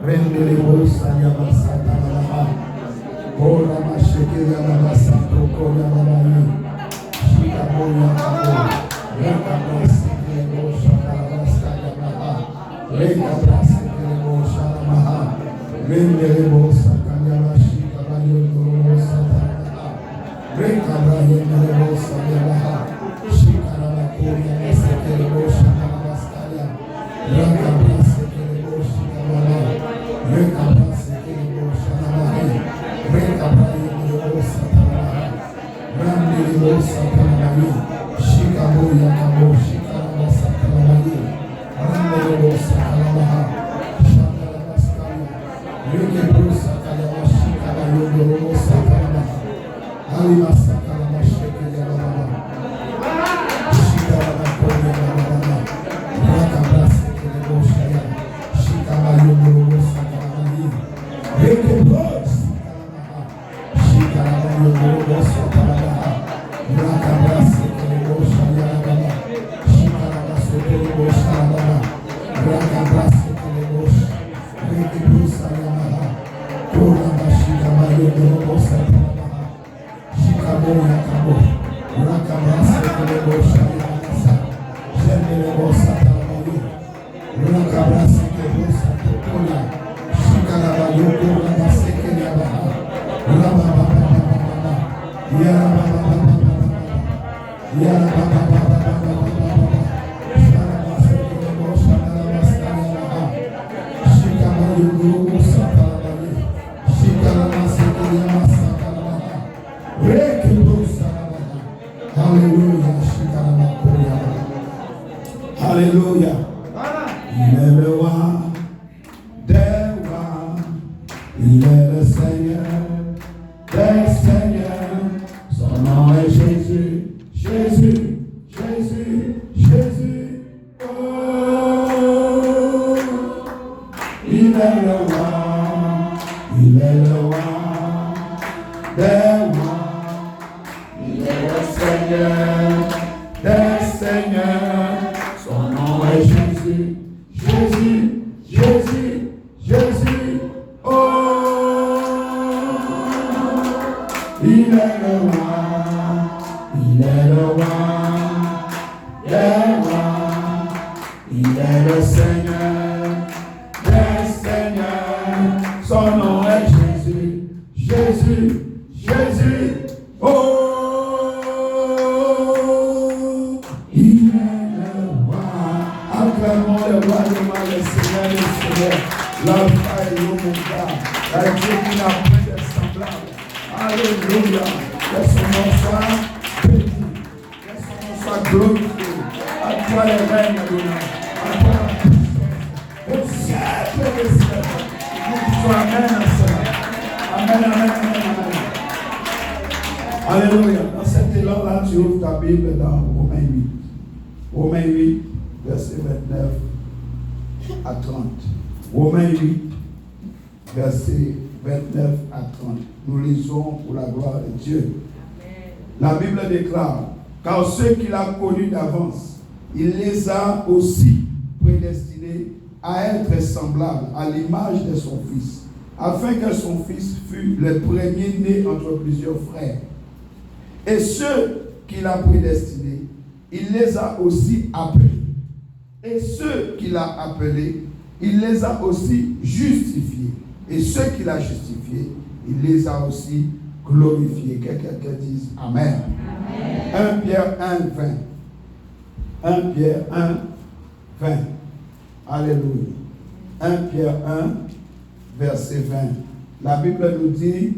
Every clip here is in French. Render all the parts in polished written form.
Rendelebo Sayabasa Talabaha. Ora Mashekela Labasa Tokoya Labayi. Shikaboya Kabo. Rekabasa Kelebo Shakalabasa Yabaha. Rekabasa Kelebo Shalamaha. Rendelebo Sakanyaba Shikabayo Dorobo Satalabaha. Rekabayo Dorobo Sayabaha. Shikarabakoya Masa Kelebo Shakalabasa Ya. Rekabasa Kelebo Shikabala. Rekabasa Kelebo Shalamaha. Rekabayo Dorobo Satalabaha. Randelebo Satalabaha. Shikaboya Kabo Shikarabasa Talabaha. Randelebo Satalabaha. Alléluia. Il est le roi des rois. Il est le Seigneur des seigneurs. Son nom est Jésus. Jésus. Jésus. Jésus. Oh. Il est le roi. Il est le roi des rois. Il est le Seigneur des seigneurs. Son nom est Jésus, Jésus, Jésus, Jésus. Oh, il est le roi, il est le roi des rois. Il est le Seigneur des seigneurs. Son nom est Jésus, Jésus, Jésus. Oh, acclamons le roi des rois, le Seigneur des seigneurs, l'Alpha et l'Oméga, la Dieu qui n'a point de semblable. Alléluia. Que son nom soit béni, que son nom soit glorifié. À toi les règnes, Adonai, à toi la puissance, au siècle des siècles. Nous disons Amen à cela. Amen, amen, amen, amen. Alléluia. Dans cet élan-là, tu ouvres ta Bible dans Romains 8. Romains 8. Verset 29 à 30. Romains 8, verset 29 à 30. Nous lisons pour la gloire de Dieu. Amen. La Bible déclare, car ceux qu'il a connus d'avance, il les a aussi prédestinés à être semblables à l'image de son Fils, afin que son Fils fût le premier-né entre plusieurs frères. Et ceux qu'il a prédestinés, il les a aussi appelés. Et ceux qu'il a appelés, il les a aussi justifiés. Et ceux qu'il a justifiés, il les a aussi glorifiés. Que quelqu'un dise Amen. Amen. 1 Pierre 1, 20. 1 Pierre 1, 20. Alléluia. 1 Pierre 1, verset 20. La Bible nous dit,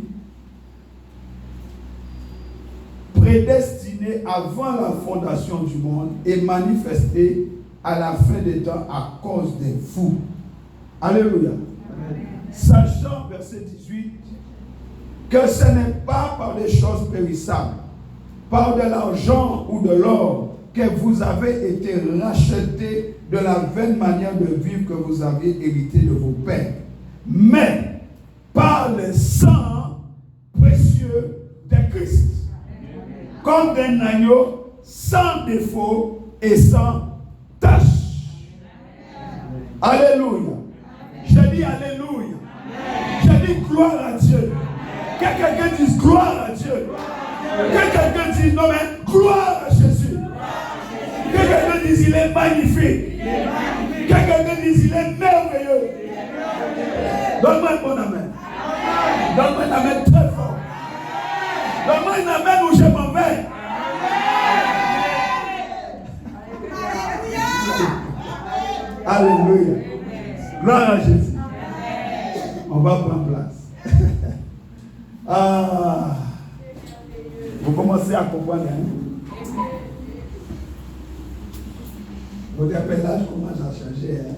prédestiné avant la fondation du monde et manifesté à la fin des temps à cause des fous. Alléluia. Amen. Sachant, verset 18, que ce n'est pas par des choses périssables, par de l'argent ou de l'or, que vous avez été rachetés de la vaine manière de vivre que vous avez hérité de vos pères, mais par le sang précieux de Christ, comme d'un agneau sans défaut et sans tâche. Alléluia. Je dis Alléluia. Je dis gloire à Dieu. Que quelqu'un dise gloire à Dieu. Que quelqu'un dise non mais gloire à Jésus. Que quelqu'un dise il est magnifique. Que quelqu'un dise il est merveilleux. Donne-moi un bon amen. Donne-moi un amen très fort. Donne-moi un amen où je m'en vais. Alléluia. Gloire à Jésus. On va prendre place. Ah. Vous commencez à comprendre. Hein? Votre appellage commence à changer. Hein?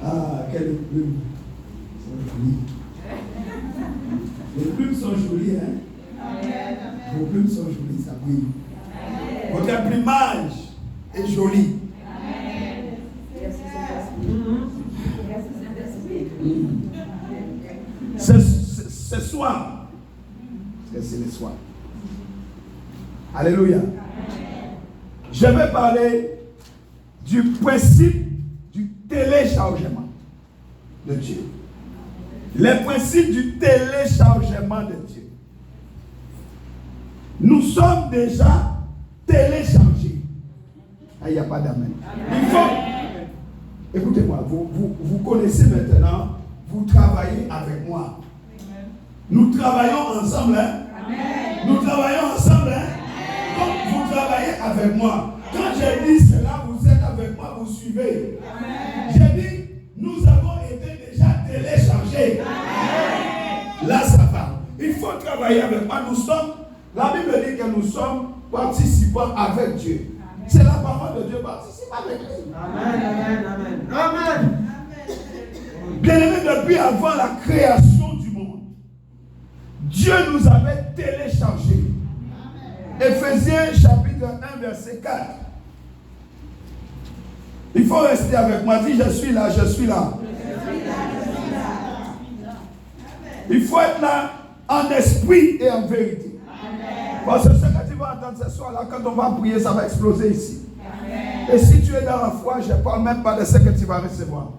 Ah, quelles plumes sont jolies. Les plumes sont jolies, hein? Vos plumes sont jolies, ça brille. Votre plumage est joli. Ce soir, parce que c'est le soir. Alléluia. Je vais parler du principe du téléchargement de Dieu. Le principe du téléchargement de Dieu. Nous sommes déjà téléchargés. Ah, il n'y a pas d'amen. Il faut. Écoutez-moi, vous connaissez maintenant, vous travaillez avec moi. Nous travaillons ensemble. Hein? Nous travaillons ensemble. Hein? Donc vous travaillez avec moi. Quand j'ai dit cela, vous êtes avec moi, vous suivez. J'ai dit, nous avons été déjà téléchargés. Là, ça va. Il faut travailler avec moi. Nous sommes, la Bible dit que nous sommes participants avec Dieu. C'est la parole de Dieu, participe avec lui. Amen, amen, amen. Bien-aimés, depuis avant la création du monde, Dieu nous avait téléchargés. Éphésiens chapitre 1, verset 4. Il faut rester avec moi. Dis, je suis là, je suis là. Il faut être là en esprit et en vérité. Parce que ce que tu vas entendre ce soir-là, quand on va prier, ça va exploser ici. Et si tu es dans la foi, je ne parle même pas de ce que tu vas recevoir.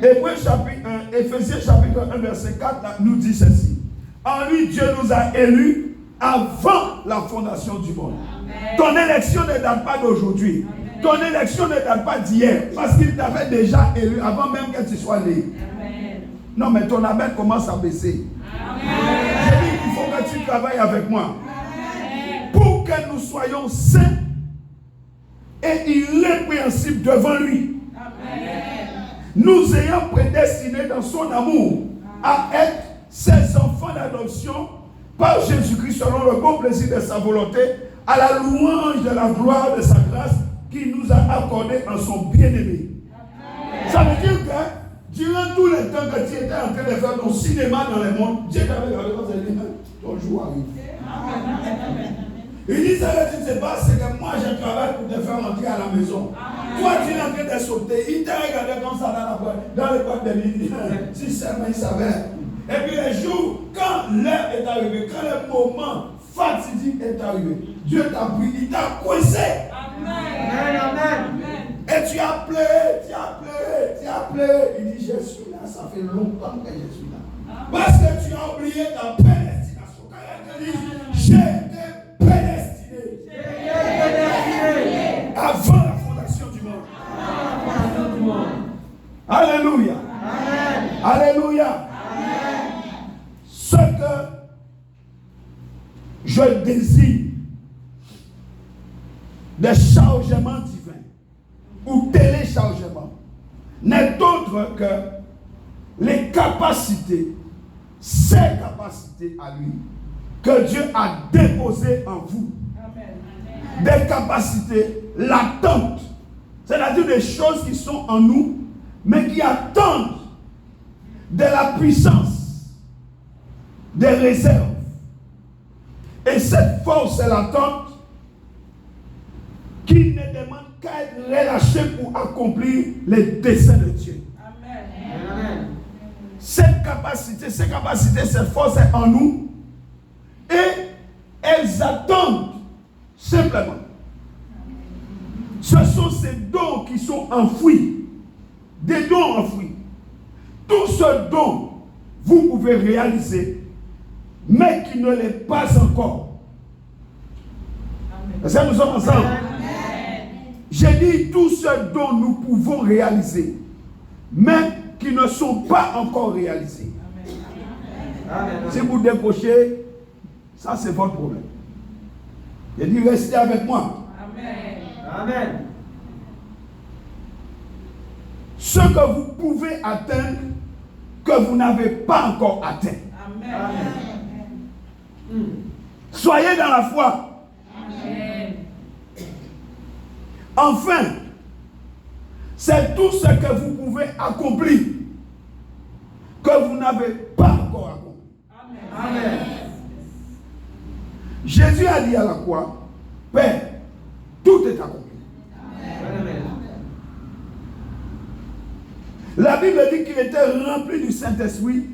Éphésiens chapitre 1, verset 4 nous dit ceci. En lui, Dieu nous a élus avant la fondation du monde. Amen. Ton élection ne date pas d'aujourd'hui. Amen. Ton élection ne date pas d'hier. Parce qu'il t'avait déjà élu avant même que tu sois né. Amen. Non, mais ton amen commence à baisser. J'ai dit qu'il faut que tu travailles avec moi. Amen. Pour que nous soyons saints et irrépréhensibles devant lui. Amen. Nous ayons prédestinés dans son amour à être ses enfants d'adoption par Jésus-Christ selon le bon plaisir de sa volonté, à la louange de la gloire de sa grâce qu'il nous a accordé en son bien-aimé. Ça veut dire que durant tout le temps que tu étais en train de faire ton cinéma dans le monde, Dieu t'avait regardé comme ça et dit, ton jour arrive. Il dit, ça que tu ne sais pas, c'est que moi je travaille pour te faire rentrer à la maison. Toi tu es en train de sauter, il t'a regardé comme ça dans le boîte de midi. Si seulement il savait. Et puis les jours, quand l'heure est arrivée, quand le moment fatidique est arrivé, Dieu t'a pris, il t'a coincé. Amen. Amen. Et tu as pleuré, tu as pleuré, tu as pleuré. Il dit, je suis là, ça fait longtemps que je suis là. Parce que tu as oublié ta prédestination. Quand il te dit, j'ai été prédestiné. Avant la fondation du monde. Alléluia. Amen. Alléluia. Ce que je désire, le chargement divin ou téléchargement, n'est autre que les capacités, ces capacités à lui, que Dieu a déposées en vous. Amen. Des capacités latentes, c'est-à-dire des choses qui sont en nous, mais qui attendent de la puissance, des réserves. Et cette force latente qui ne demande qu'à être relâchée pour accomplir les desseins de Dieu. Amen. Cette capacité, cette force est en nous et elles attendent simplement Ce sont ces dons qui sont enfouis. Des dons enfouis. Tout ce dont vous pouvez réaliser, mais qui ne l'est pas encore. Est-ce que nous sommes ensemble? J'ai dit tout ce dont nous pouvons réaliser, mais qui ne sont pas encore réalisés. Amen. Si vous décrochez, ça c'est votre problème. J'ai dit restez avec moi. Amen. Amen. Ce que vous pouvez atteindre, que vous n'avez pas encore atteint. Amen. Soyez dans la foi. Amen. Enfin, c'est tout ce que vous pouvez accomplir, que vous n'avez pas encore accompli. Amen. Amen. Jésus a dit à la croix, Père, tout est accompli. Amen. La Bible dit qu'il était rempli du Saint-Esprit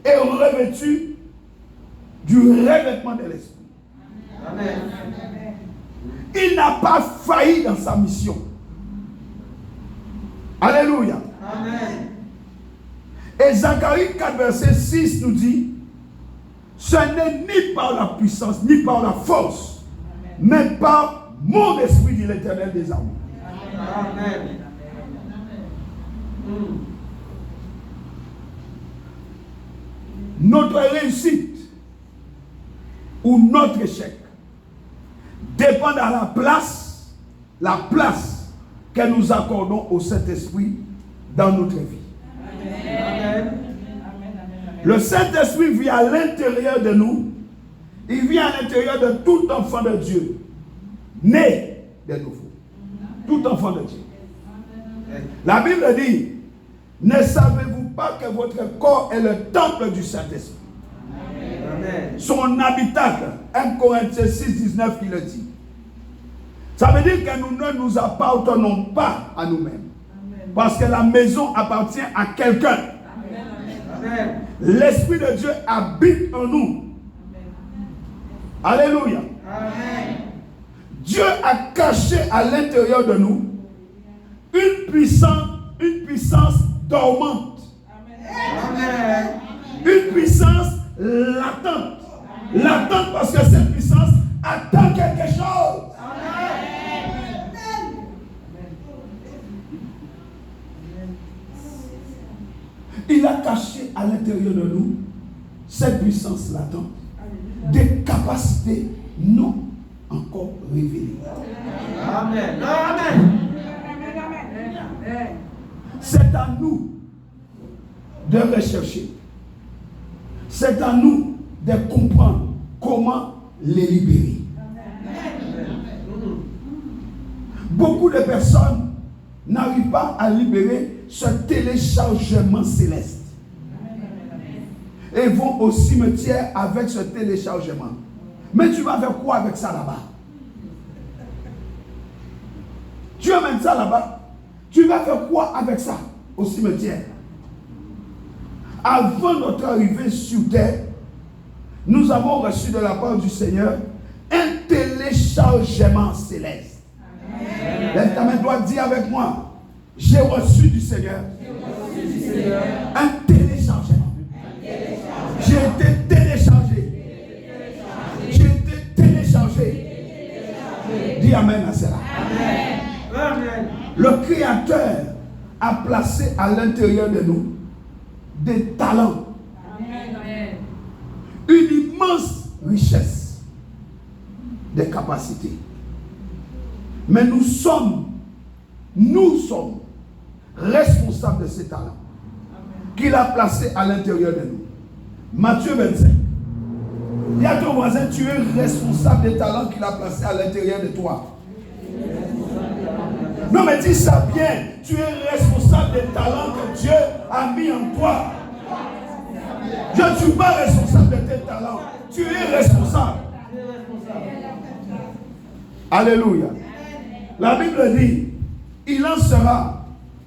et revêtu du revêtement de l'Esprit. Amen. Il n'a pas failli dans sa mission. Alléluia. Amen. Et Zacharie 4, verset 6 nous dit, ce n'est ni par la puissance, ni par la force, mais par mon esprit, dit l'Éternel des armées. Amen. Notre réussite ou notre échec dépend de la place que nous accordons au Saint-Esprit dans notre vie. Amen. Le Saint-Esprit vit à l'intérieur de nous. Il vit à l'intérieur de tout enfant de Dieu, né de nouveau. Tout enfant de Dieu. La Bible dit, ne savez-vous pas que votre corps est le temple du Saint-Esprit? Amen. Son habitacle, 1 Corinthiens 6, 19 qui le dit. Ça veut dire que nous ne nous appartenons pas à nous-mêmes. Parce que la maison appartient à quelqu'un. L'Esprit de Dieu habite en nous. Amen. Alléluia. Amen. Dieu a caché à l'intérieur de nous une puissance dormante. Amen. Une puissance latente. Latente parce que cette puissance attend quelque chose. Amen. Il a caché à l'intérieur de nous cette puissance latente, des capacités non encore révélées. Amen. Amen. C'est à nous de rechercher. C'est à nous de comprendre comment les libérer. Beaucoup de personnes n'arrivent pas à libérer ce téléchargement céleste. Et vont au cimetière avec ce téléchargement. Mais tu vas faire quoi avec ça là-bas? Tu amènes ça là-bas. Tu vas faire quoi avec ça au cimetière? Avant notre arrivée sur terre, nous avons reçu de la part du Seigneur un téléchargement céleste. Lève ta main droite, dis avec moi, j'ai reçu du Seigneur un téléchargement. J'ai été téléchargé. J'ai été téléchargé. Dis amen à cela. Amen. Le Créateur a placé à l'intérieur de nous des talents. Amen. Une immense richesse des capacités. Mais nous sommes responsables de ces talents qu'il a placés à l'intérieur de nous. Matthieu 25. Dis à ton voisin, tu es responsable des talents qu'il a placés à l'intérieur de toi. Non, mais dis ça bien. Tu es responsable des talents que Dieu a mis en toi. Je ne suis pas responsable de tes talents. Tu es responsable. Alléluia. La Bible dit, il en sera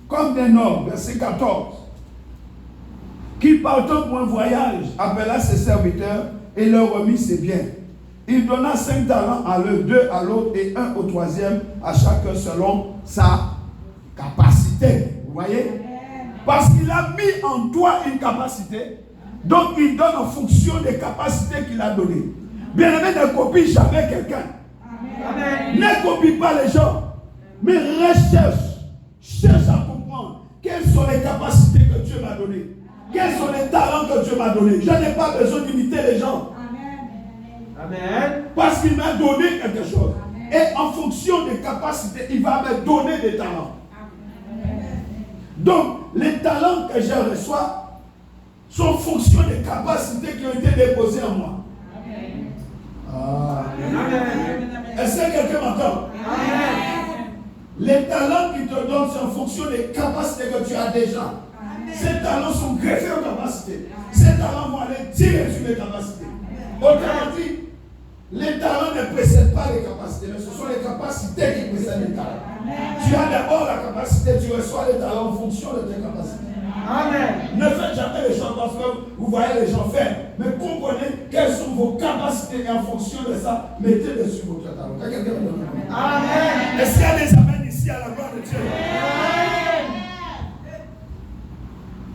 comme des hommes, verset 14, qui partant pour un voyage appela ses serviteurs et leur remit ses biens. Il donna 5 talents à l'un, 2 à l'autre et 1 au troisième, à chacun selon sa capacité. Vous voyez? Parce qu'il a mis en toi une capacité, donc il donne en fonction des capacités qu'il a données. Bien-aimé, ne copie jamais quelqu'un. Ne copie pas les gens, mais cherche à comprendre quelles sont les capacités que Dieu m'a données. Quels sont les talents que Dieu m'a donnés. Je n'ai pas besoin d'imiter les gens. Amen. Parce qu'il m'a donné quelque chose. Amen. Et en fonction des capacités, il va me donner des talents. Amen. Donc, les talents que je reçois sont en fonction des capacités qui ont été déposées en moi. Amen. Amen. Est-ce que quelqu'un m'entend? Amen. Les talents qu'il te donnent, c'est en fonction des capacités que tu as déjà. Amen. Ces talents sont greffés aux capacités. Ces talents vont aller tirer sur les capacités. Autrement dit, les talents ne précèdent pas les capacités, mais ce sont les capacités qui précèdent les talents. Amen. Tu as d'abord la capacité, tu reçois les talents en fonction de tes capacités. Amen. Ne faites jamais les choses parce que vous voyez les gens faire, mais comprenez quelles sont vos capacités et en fonction de ça, mettez dessus votre talent. Amen. Est-ce qu'il y a des amens ici à la gloire de Dieu? Amen.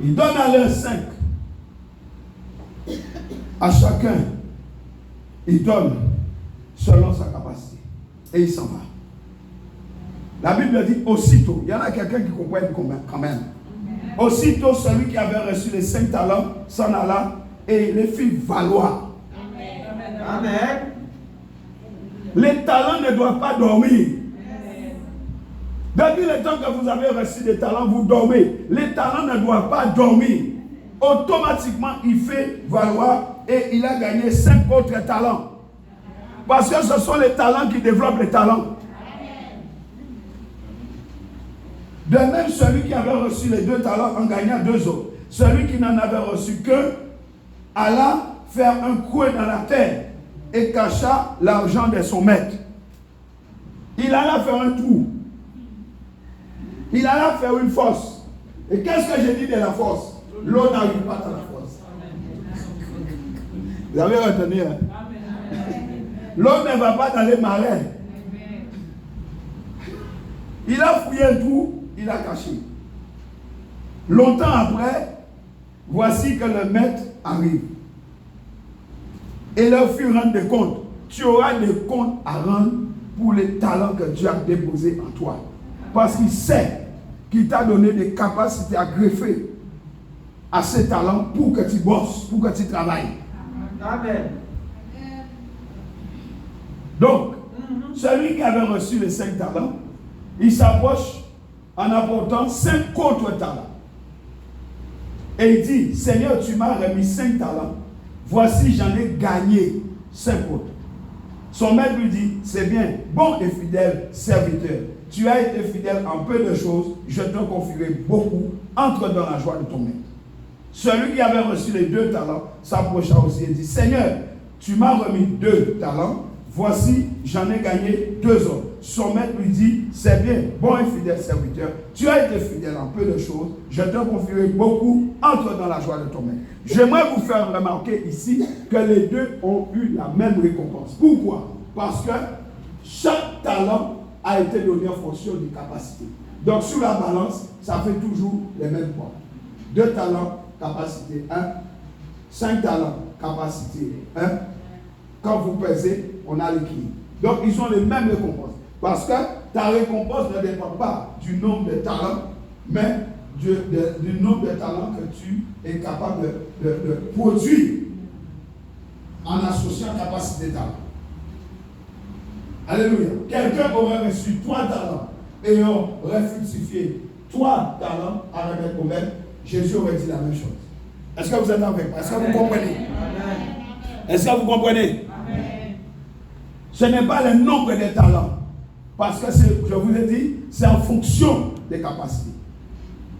Il donne à l'un 5. À chacun, il donne selon sa capacité. Et il s'en va. La Bible dit aussitôt. Il y en a quelqu'un qui comprend quand même. Aussitôt, celui qui avait reçu les 5 talents s'en alla et les fit valoir. Amen. Les talents ne doivent pas dormir. Depuis le temps que vous avez reçu des talents, vous dormez. Les talents ne doivent pas dormir. Automatiquement, il fait valoir et il a gagné 5 autres talents. Parce que ce sont les talents qui développent les talents. De même, celui qui avait reçu les 2 talents en gagna 2 autres. Celui qui n'en avait reçu qu'un alla faire un creux dans la terre et cacha l'argent de son maître. Il alla faire un trou. Il alla faire une fosse. Et qu'est-ce que j'ai dit de la fosse? L'eau n'arrive pas dans la fosse. Vous avez retenu, hein? L'eau ne va pas dans les marais. Il a fouillé un trou, il a caché. Longtemps après, voici que le maître arrive. Et leur fit rendre des comptes. Tu auras des comptes à rendre pour les talents que Dieu a déposés en toi. Parce qu'il sait qu'il t'a donné des capacités à greffer à ces talents pour que tu bosses, pour que tu travailles. Amen. Donc, celui qui avait reçu les 5 talents, il s'approche en apportant 5 autres talents. Et il dit, Seigneur, tu m'as remis 5 talents. Voici, j'en ai gagné 5 autres. Son maître lui dit, c'est bien, bon et fidèle serviteur. Tu as été fidèle en peu de choses, je te confierai beaucoup. Entre dans la joie de ton maître. Celui qui avait reçu les 2 talents s'approcha aussi et dit, Seigneur, tu m'as remis 2 talents. Voici, j'en ai gagné 2 autres. Son maître lui dit, c'est bien, bon et fidèle serviteur, tu as été fidèle en peu de choses, je te confierai beaucoup, entre dans la joie de ton maître. J'aimerais vous faire remarquer ici que les 2 ont eu la même récompense. Pourquoi? Parce que chaque talent a été donné en fonction des capacités. Donc sur la balance, ça fait toujours les mêmes poids. 2 talents, capacité 1, 5 talents, capacité 1. Quand vous pesez, on a l'équilibre. Donc, ils ont les mêmes récompenses. Parce que ta récompense ne dépend pas du nombre de talents, mais du nombre de talents que tu es capable de produire en associant capacité de talent. Alléluia. Quelqu'un aurait reçu 3 talents et aurait fructifié 3 talents à remettre au maître. Jésus aurait dit la même chose. Est-ce que vous êtes avec moi? Est-ce que vous comprenez? Est-ce que vous comprenez? Ce n'est pas le nombre de talents. Parce que, je vous ai dit, c'est en fonction des capacités.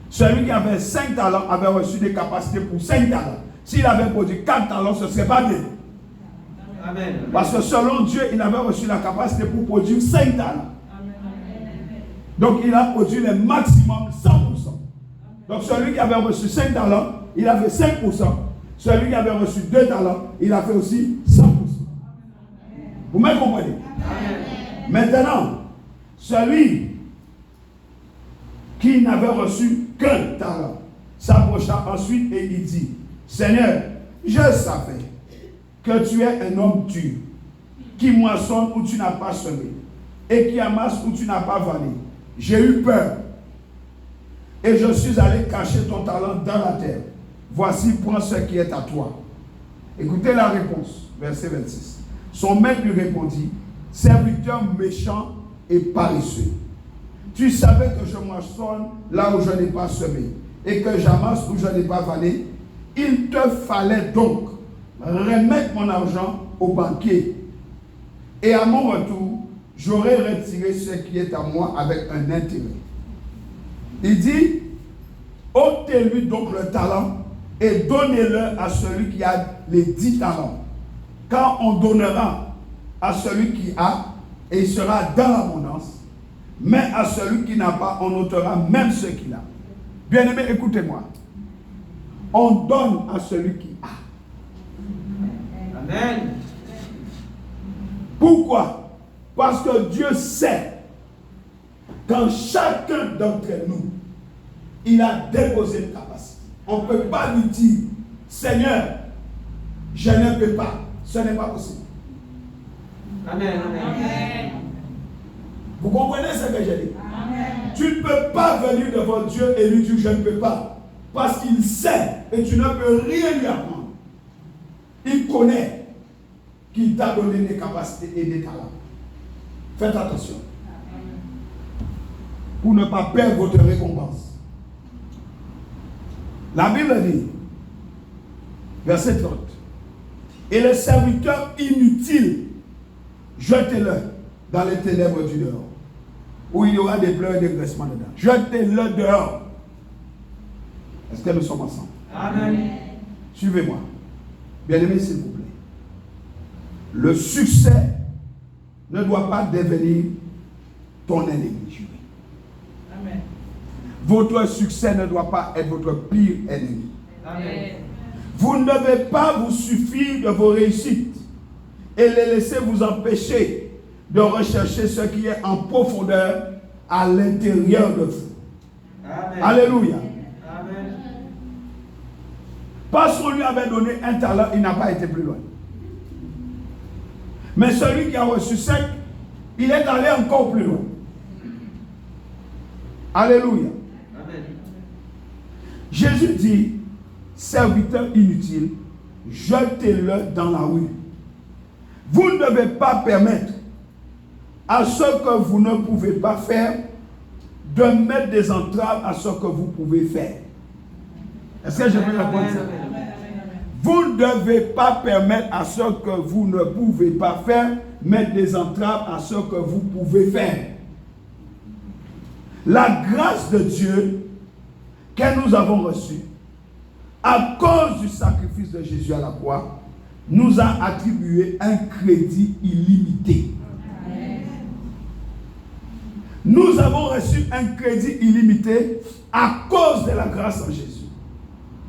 Celui qui avait 5 talents avait reçu des capacités pour 5 talents. S'il avait produit 4 talents, ce ne serait pas bien. Amen. Parce que selon Dieu, il avait reçu la capacité pour produire 5 talents. Donc il a produit le maximum 100%. Donc celui qui avait reçu 5 talents, il a fait 5%. Celui qui avait reçu 2 talents, il a fait aussi 100%. Vous me comprenez? Maintenant, celui qui n'avait reçu qu'un talent s'approcha ensuite et il dit, Seigneur, je savais que tu es un homme dur, qui moissonne où tu n'as pas semé, et qui amasse où tu n'as pas vanné. J'ai eu peur, et je suis allé cacher ton talent dans la terre. Voici, prends ce qui est à toi. Écoutez la réponse, verset 26. Son maître lui répondit, serviteur méchant et paresseux. Tu savais que je moissonne là où je n'ai pas semé, et que j'amasse où je n'ai pas vanné. Il te fallait donc remettre mon argent au banquier, et à mon retour, j'aurais retiré ce qui est à moi avec un intérêt. Il dit, ôtez-lui donc le talent et donnez-le à celui qui a les 10 talents. Quand on donnera à celui qui a, et il sera dans l'abondance, mais à celui qui n'a pas, on ôtera même ce qu'il a. Bien-aimé, écoutez-moi. On donne à celui qui a. Amen. Pourquoi? Parce que Dieu sait qu'en chacun d'entre nous, il a déposé une capacité. On ne peut pas lui dire, Seigneur, je ne peux pas. Ce n'est pas possible. Amen. Amen. Vous comprenez ce que j'ai dit? Amen. Tu ne peux pas venir devant Dieu et lui dire, je ne peux pas. Parce qu'il sait et tu ne peux rien lui apprendre. Il connaît qu'il t'a donné des capacités et des talents. Faites attention. Pour ne pas perdre votre récompense. La Bible dit, verset 30, et le serviteur inutile, jetez-le dans les ténèbres du dehors, où il y aura des pleurs et des graissements dedans. Jetez-le dehors. Est-ce que nous sommes ensemble? Amen. Suivez-moi. Bien-aimés, s'il vous plaît. Le succès ne doit pas devenir ton ennemi. Amen. Votre succès ne doit pas être votre pire ennemi. Amen. Vous ne devez pas vous suffire de vos réussites et les laisser vous empêcher de rechercher ce qui est en profondeur à l'intérieur de vous. Amen. Alléluia. Amen. Parce qu'on lui avait donné un talent, il n'a pas été plus loin. Mais celui qui a reçu 5, il est allé encore plus loin. Alléluia. Amen. Jésus dit, serviteur inutile, jetez-le dans la rue. Vous ne devez pas permettre à ce que vous ne pouvez pas faire de mettre des entraves à ce que vous pouvez faire. Est-ce que je peux répondre ça? Vous ne devez pas permettre à ce que vous ne pouvez pas faire, mettre des entraves à ce que vous pouvez faire. La grâce de Dieu que nous avons reçue, à cause du sacrifice de Jésus à la croix, nous a attribué un crédit illimité. Nous avons reçu un crédit illimité à cause de la grâce en Jésus.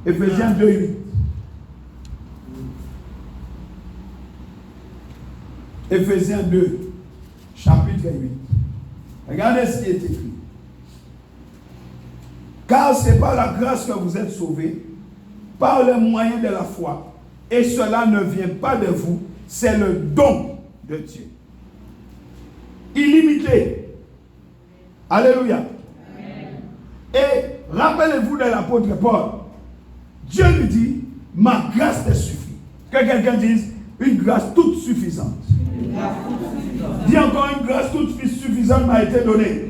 Éphésiens 2:8. Éphésiens 2, chapitre 8. Regardez ce qui est écrit. Car c'est par la grâce que vous êtes sauvés, par le moyen de la foi. Et cela ne vient pas de vous, c'est le don de Dieu. Illimité. Alléluia. Amen. Et rappelez-vous de l'apôtre Paul. Dieu lui dit, ma grâce te suffit. Que quelqu'un dise, une grâce toute suffisante. Dis encore, une grâce toute suffisante m'a été donnée.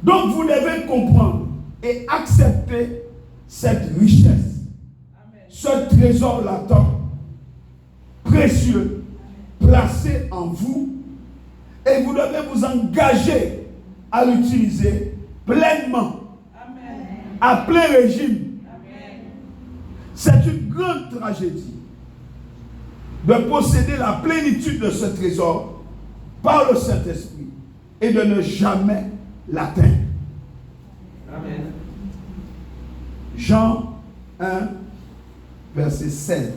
Donc vous devez comprendre et accepter cette richesse, ce trésor latent, précieux, placé en vous, et vous devez vous engager à l'utiliser pleinement, à plein régime. C'est une grande tragédie de posséder la plénitude de ce trésor par le Saint-Esprit et de ne jamais l'atteindre. Amen. Jean 1, verset 16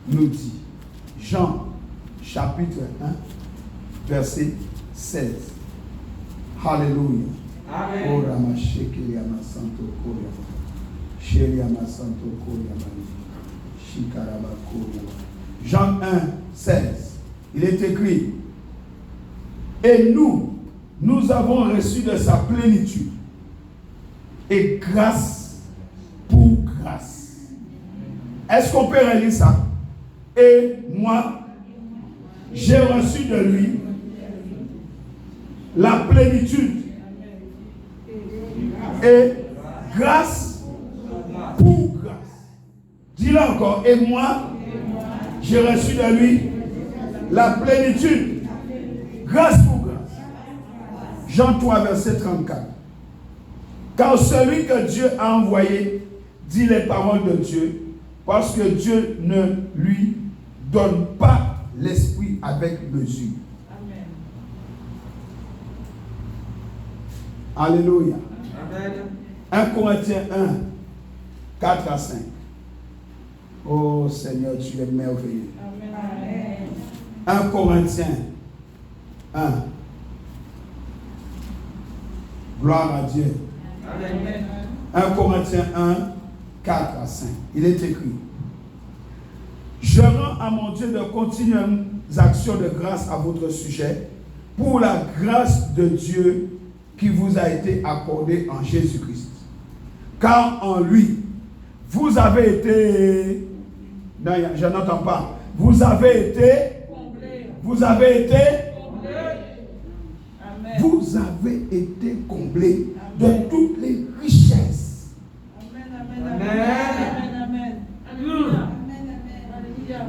nous dit, Jean, chapitre 1, verset 16. Alléluia. Amen. Oh, Ramashekeliama Santo Koryama. Sheliama Santo Koryama. Shikaraba Koryama. Jean 1, 16. Il est écrit: et nous avons reçu de sa plénitude, et grâce pour grâce. Est-ce qu'on peut relire ça? Et moi, j'ai reçu de lui la plénitude et grâce pour grâce. Dis-le encore. Et moi, j'ai reçu de lui la plénitude, grâce pour grâce. Jean 3, verset 34. Car celui que Dieu a envoyé dit les paroles de Dieu, parce que Dieu ne lui donne pas l'esprit avec mesure. Amen. Alléluia. Amen. 1 Corinthiens 1, 4 à 5. Oh Seigneur, tu es merveilleux. Amen. 1 Corinthiens 1. Gloire à Dieu. Amen. 1 Corinthiens 1, 4 à 5. Il est écrit: je rends à mon Dieu de continuelles actions de grâce à votre sujet pour la grâce de Dieu qui vous a été accordée en Jésus-Christ. Car en lui, vous avez été... Non, je n'entends pas. Vous avez été... Comblé. Vous avez été... Comblé. Amen. Vous avez été comblés de toutes les richesses. Amen. Amen. Amen. Amen. Alléluia. Alléluia.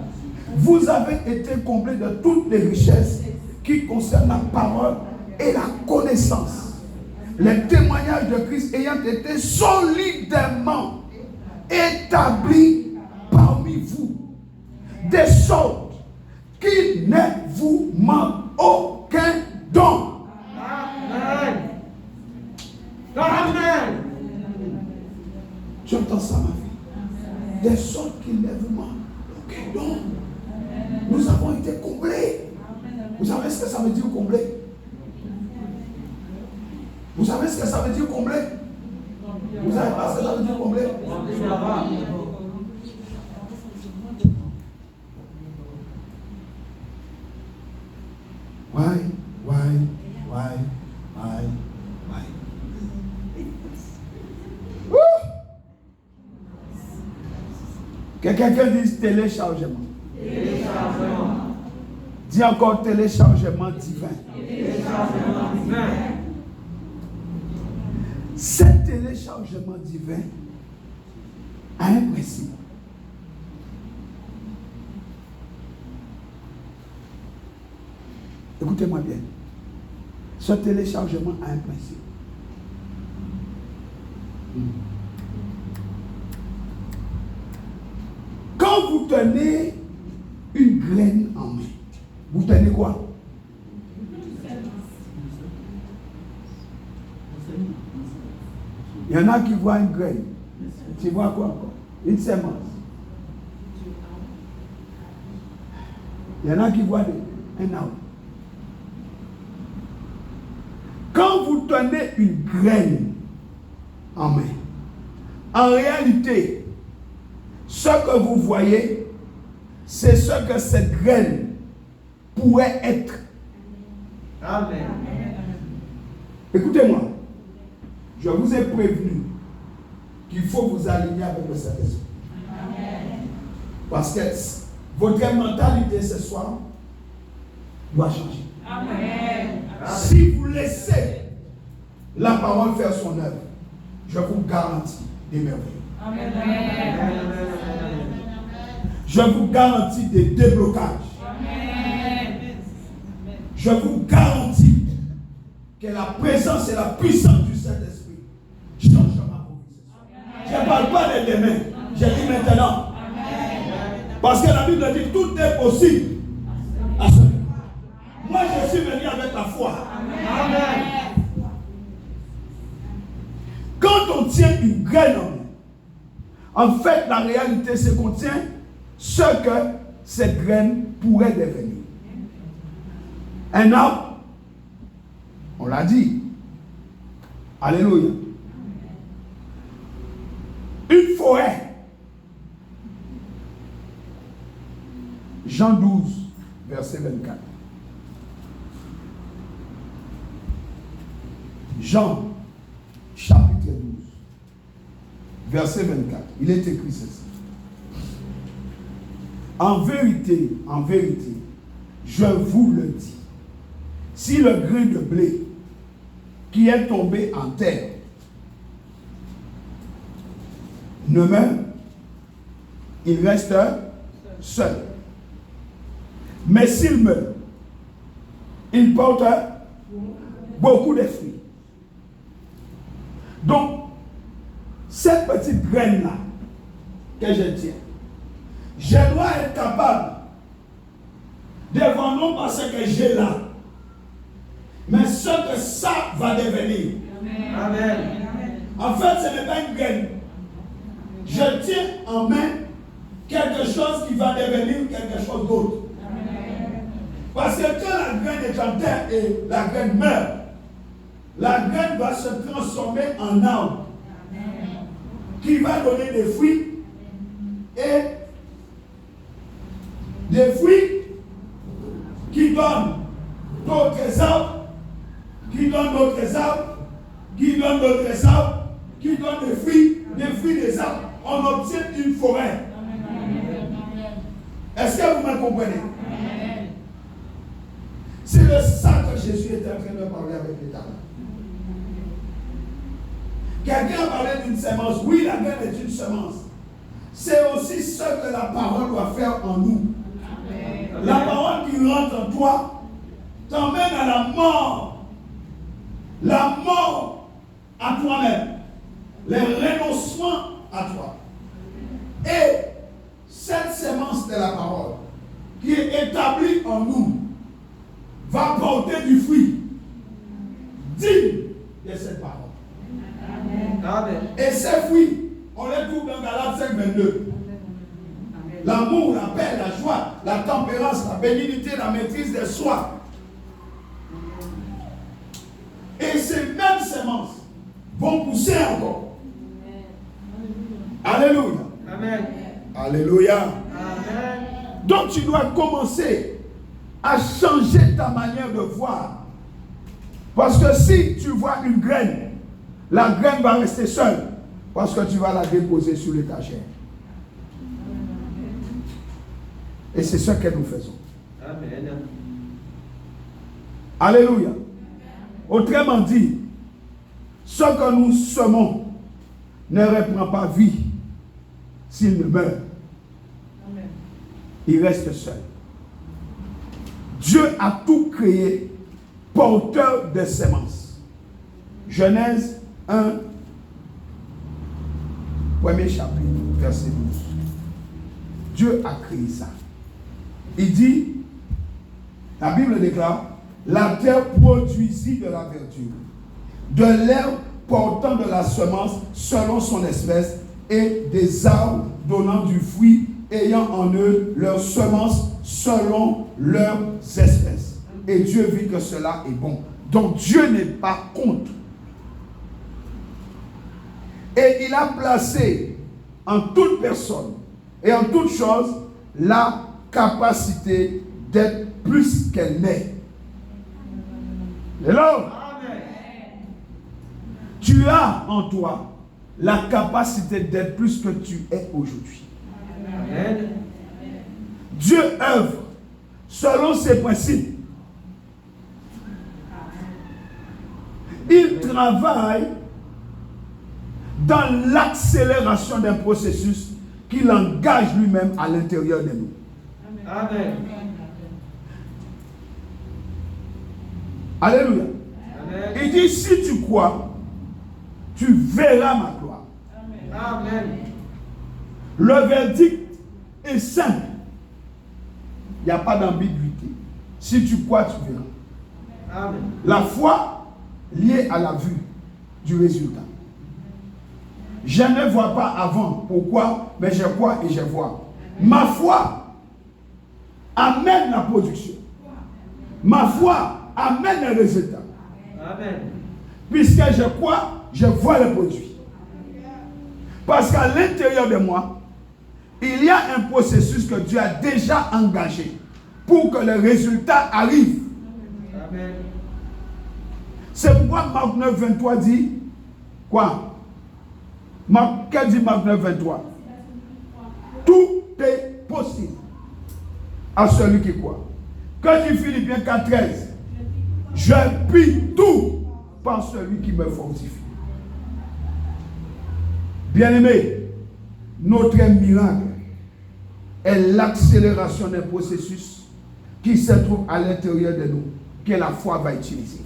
Vous avez été comblés de toutes les richesses qui concernent la parole et la connaissance. Les témoignages de Christ ayant été solidement établis parmi vous, de sorte qu'il ne vous manque aucun don. Amen. Amen. Tu entends ça, ma fille? De sorte qu'il ne vous manque aucun don. Nous avons été comblés. Vous savez ce que ça veut dire combler? Vous savez ce que ça veut dire combler? Vous savez pas ce que ça veut dire combler? Why? Que quelqu'un dise téléchargement. Dis encore téléchargement divin. Ce téléchargement divin a un principe. Écoutez-moi bien. Ce téléchargement a un principe. Quand vous tenez une graine en main, vous tenez quoi? Il y en a qui voient une graine. Tu vois quoi encore? Une sémence. Il y en a qui voient un arbre. Quand vous tenez une graine en main, en réalité, ce que vous voyez, c'est ce que cette graine pourrait être. Amen. Écoutez-moi, je vous ai prévenu qu'il faut vous aligner avec le Saint-Esprit. Parce que votre mentalité ce soir doit changer. Amen. Si vous laissez la parole faire son œuvre, je vous garantis des merveilles. Amen. Je vous garantis des déblocages. Amen. Je vous garantis que la présence et la puissance du Saint-Esprit changera vos vies. Je ne parle pas de demain, je dis maintenant. Parce que la Bible dit tout est possible à celui. Moi, je suis venu avec la foi. Amen. Quand on tient une graine en fait, la réalité, c'est qu'on tient ce que cette graine pourrait devenir. Un arbre, on l'a dit. Alléluia. Une forêt. Jean 12, verset 24. Jean, chapitre 12, verset 24. Il est écrit ceci. En vérité, je vous le dis, si le grain de blé qui est tombé en terre ne meurt, il reste seul. Mais s'il meurt, il porte beaucoup de fruits. Donc, cette petite graine-là que je tiens, je dois être capable de voir non pas ce que j'ai là, mais ce que ça va devenir. Amen. En fait, ce n'est pas une graine. Je tiens en main quelque chose qui va devenir quelque chose d'autre. Parce que quand la graine est en terre et la graine meurt, la graine va se transformer en arbre qui va donner des fruits et des fruits qui donnent d'autres arbres, qui donnent d'autres arbres, qui donnent d'autres arbres, qui donnent des fruits des arbres. On obtient une forêt. Est-ce que vous me comprenez? C'est de ça que Jésus était en train de parler avec les talents. Quelqu'un a parlé d'une semence. Oui, la graine est une semence. C'est aussi ce que la parole doit faire en nous. Amen. La parole qui rentre en toi t'emmène à la mort. La mort à toi-même. Les renoncements à toi. Et cette semence de la parole qui est établie en nous va porter du fruit digne de cette parole. Amen. Et ces fruits, on les trouve dans Galates 5, 22. L'amour, la paix, la joie, la tempérance, la bénignité, la maîtrise de soi. Et ces mêmes semences vont pousser encore. Alléluia. Amen. Alléluia. Amen. Donc tu dois commencer à changer ta manière de voir. Parce que si tu vois une graine, la graine va rester seule. Parce que tu vas la déposer sur l'étagère. Et c'est ce que nous faisons. Amen. Alléluia. Autrement dit, ce que nous semons ne reprend pas vie s'il ne meurt. Il reste seul. Dieu a tout créé porteur de semences. Genèse 1, premier chapitre, verset 12. Dieu a créé ça. Il dit, la Bible déclare, la terre produisit de la verdure, de l'herbe portant de la semence selon son espèce, et des arbres donnant du fruit, ayant en eux leur semence selon leurs espèces. Et Dieu vit que cela est bon. Donc Dieu n'est pas contre. Et il a placé en toute personne et en toute chose la capacité d'être plus qu'elle n'est. Hello? Tu as en toi la capacité d'être plus que tu es aujourd'hui. Amen. Dieu œuvre selon ses principes. Il travaille dans l'accélération d'un processus qu'il engage lui-même à l'intérieur de nous. Amen. Alléluia. Amen. Il dit, si tu crois, tu verras ma gloire. Amen. Le verdict est simple. Il n'y a pas d'ambiguïté. Si tu crois, tu verras. Amen. La foi liée à la vue du résultat. Je ne vois pas avant. Pourquoi? Mais je crois et je vois. Ma foi amène la production. Ma foi amène les résultats. Amen. Puisque je crois, je vois le produit. Parce qu'à l'intérieur de moi, il y a un processus que Dieu a déjà engagé pour que le résultat arrive. Amen. C'est pourquoi Marc 9, 23 dit quoi? Qu'est-ce dit Marc 9, 23? Tout est possible à celui qui croit. Que dit Philippiens 4, 13? Je puis tout par celui qui me fortifie. Bien-aimé, notre miracle est l'accélération d'un processus qui se trouve à l'intérieur de nous, que la foi va utiliser.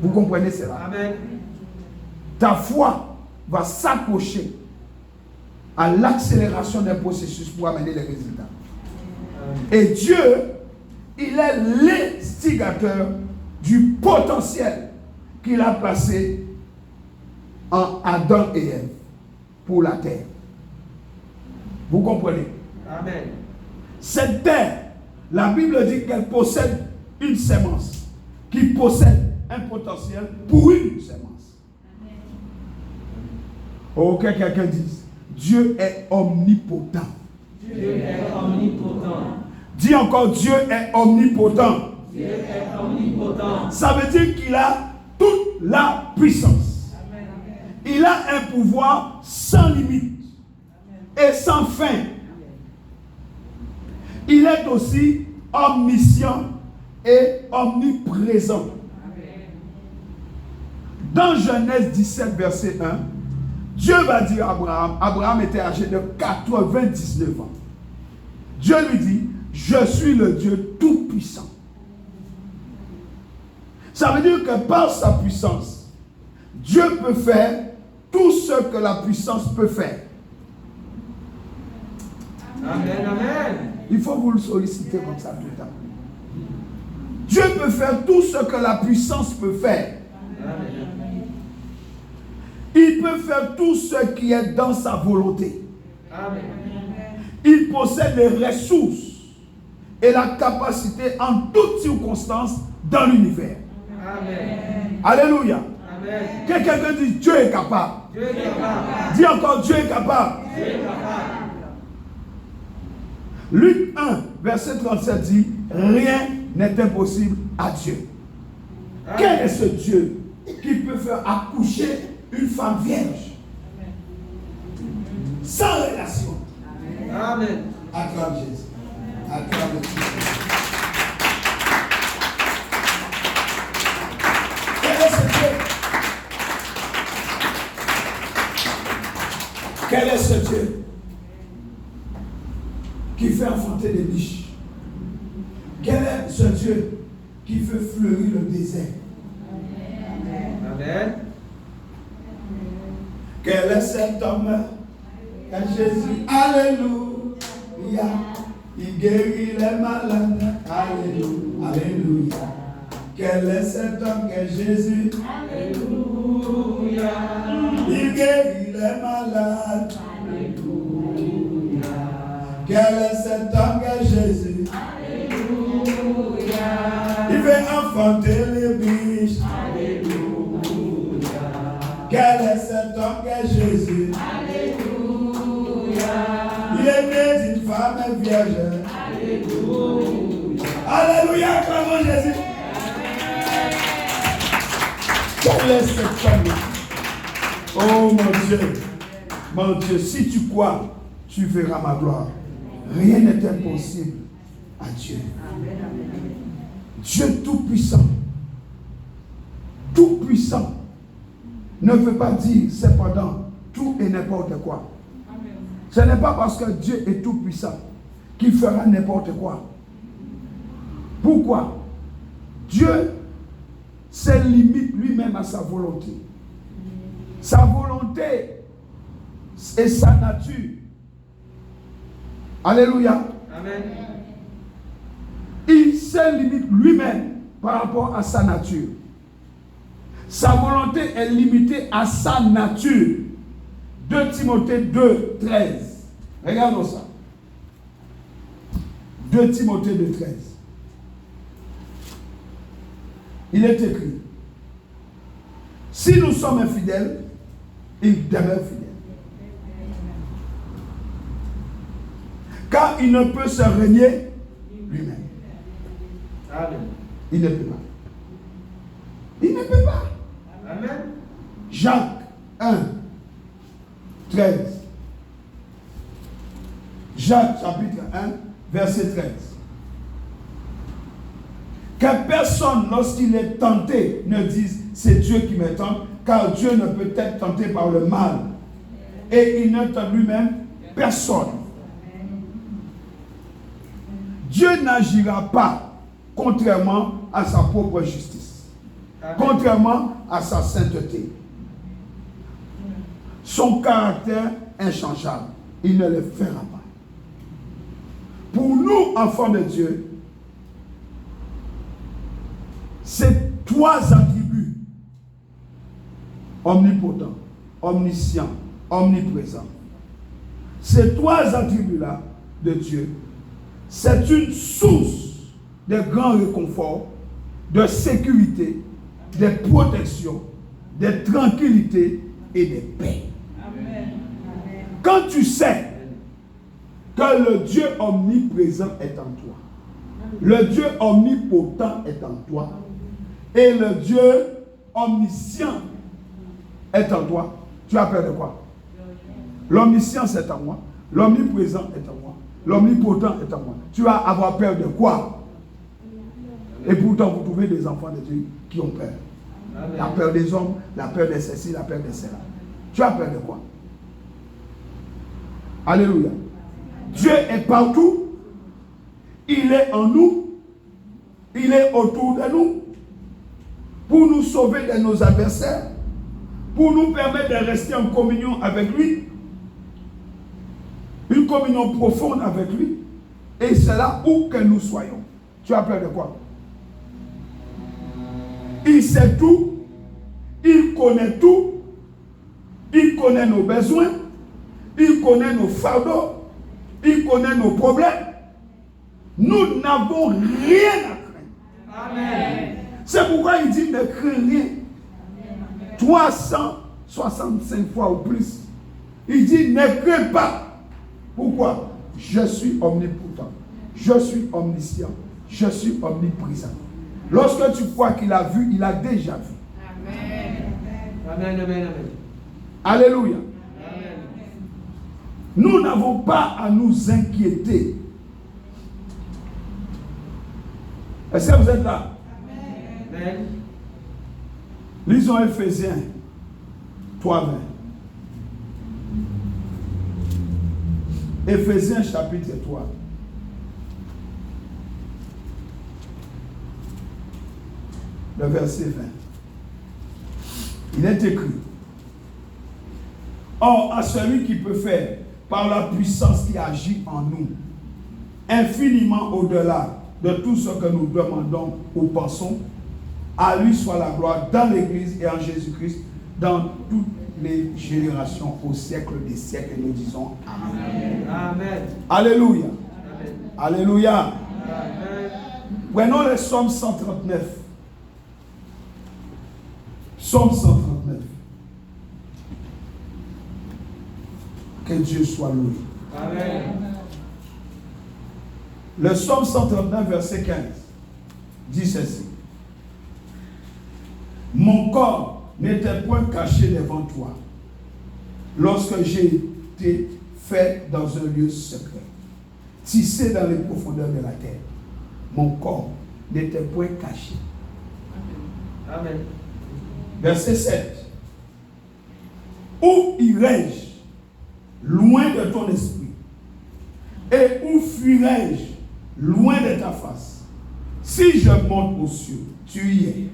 Vous comprenez cela? Amen. Ta foi va s'accrocher à l'accélération d'un processus pour amener les résultats. Et Dieu, il est l'instigateur du potentiel qu'il a placé en Adam et Ève pour la terre. Vous comprenez? Amen. Cette terre, la Bible dit qu'elle possède une sémence qui possède un potentiel pour une sémence. Ok, quelqu'un dise, Dieu est omnipotent. Dieu est omnipotent. Dis encore, Dieu est omnipotent. Dieu est omnipotent. Ça veut dire qu'il a toute la puissance. Amen. Il a un pouvoir sans limite et sans fin. Il est aussi omniscient et omniprésent. Dans Genèse 17, verset 1, Dieu va dire à Abraham, Abraham était âgé de 99 ans. Dieu lui dit, je suis le Dieu tout-puissant. Ça veut dire que par sa puissance, Dieu peut faire tout ce que la puissance peut faire. Amen, amen. Il faut vous le solliciter comme ça tout le temps. Dieu peut faire tout ce que la puissance peut faire. Amen. Il peut faire tout ce qui est dans sa volonté. Amen. Il possède les ressources et la capacité en toutes circonstances dans l'univers. Amen. Alléluia. Amen. Que quelqu'un dise Dieu est capable. Dieu est capable. Dis encore Dieu est capable. Dieu est capable. Luc 1, verset 37 dit, rien n'est impossible à Dieu. Quel est ce Dieu qui peut faire accoucher une femme vierge sans relation? Amen. Acclame Jésus. Acclame Jésus. Quel est ce Dieu? Quel est ce Dieu qui fait enfanter des biches? Quel est ce Dieu qui fait fleurir le désert? Amen. Quel est cet homme que Jésus, alléluia, il guérit les malades, alléluia, alléluia. Quel est cet homme que Jésus, alléluia, il guérit les malades, alléluia. Quel est cet homme que Jésus, alléluia, il fait enfanter les biches, alléluia. Quel est cet homme que Jésus? Alléluia. Il est né d'une femme vierge. Alléluia. Alléluia, acclamons Jésus. Quel est cet homme? Oh mon Dieu, si tu crois, tu verras ma gloire. Rien n'est impossible à Dieu. Dieu tout-puissant. Tout-puissant ne veut pas dire cependant tout et n'importe quoi. Ce n'est pas parce que Dieu est tout puissant qu'il fera n'importe quoi. Pourquoi? Dieu se limite lui-même à sa volonté. Sa volonté et sa nature. Alléluia. Amen. Il se limite lui-même par rapport à sa nature. Sa volonté est limitée à sa nature. 2 Timothée 2, 13. Regardons ça. 2 Timothée 2,13. Il est écrit, si nous sommes infidèles, il demeure fidèle. Car il ne peut se régner lui-même. Amen. Il ne peut pas. Il ne peut pas. Amen. Jacques 1, 13. Jacques chapitre 1, verset 13. Que personne, lorsqu'il est tenté, ne dise c'est Dieu qui me tente, car Dieu ne peut être tenté par le mal. Et il ne tente lui-même personne. Dieu n'agira pas contrairement à sa propre justice, contrairement à sa sainteté. Son caractère inchangeable, il ne le fera pas. Pour nous, enfants de Dieu, ces 3 attributs, omnipotent, omniscient, omniprésent, ces 3 attributs-là de Dieu, c'est une source de grand réconfort, de sécurité, de protection, de tranquillité et de paix. Amen. Quand tu sais que le Dieu omniprésent est en toi, le Dieu omnipotent est en toi, et le Dieu omniscient est en toi, tu as peur de quoi? L'omniscience est en moi, l'omniprésent est en moi, l'omnipotent est en moi. Tu vas avoir peur de quoi? Et pourtant, vous trouvez des enfants de Dieu qui ont peur. Amen. La peur des hommes, la peur de ceci, la peur de cela. Tu as peur de quoi? Alléluia. Dieu est partout. Il est en nous. Il est autour de nous. Pour nous sauver de nos adversaires. Pour nous permettre de rester en communion avec lui. Une communion profonde avec lui. Et c'est là où que nous soyons. Tu as peur de quoi? Il sait tout. Il connaît tout. Il connaît nos besoins. Il connaît nos fardeaux. Il connaît nos problèmes. Nous n'avons rien à craindre. Amen. C'est pourquoi il dit ne crains rien. 365 fois ou plus. Il dit ne crains pas. Pourquoi? Je suis omnipotent. Je suis omniscient. Je suis omniprésent. Lorsque tu crois qu'il a vu, il a déjà vu. Amen. Amen, amen, amen. Alléluia. Amen. Nous n'avons pas à nous inquiéter. Est-ce que vous êtes là? Amen. Lisons Éphésiens 3:20. Éphésiens chapitre 3. Le verset 20. Il est écrit: or, à celui qui peut faire, par la puissance qui agit en nous, infiniment au-delà de tout ce que nous demandons ou pensons, à lui soit la gloire dans l'Église et en Jésus-Christ, dans toutes les générations, au siècle des siècles. Et nous disons Amen. Amen. Alléluia. Amen. Alléluia. Amen. Prenons le psaume 139. Psaume 139. Que Dieu soit loué. Amen. Le psaume 139, verset 15, dit ceci: mon corps n'était point caché devant toi lorsque j'ai été fait dans un lieu secret, tissé dans les profondeurs de la terre. Mon corps n'était point caché. Amen. Verset 7. Où irai-je loin de ton esprit? Et où fuirai-je loin de ta face? Si je monte aux cieux, tu y es.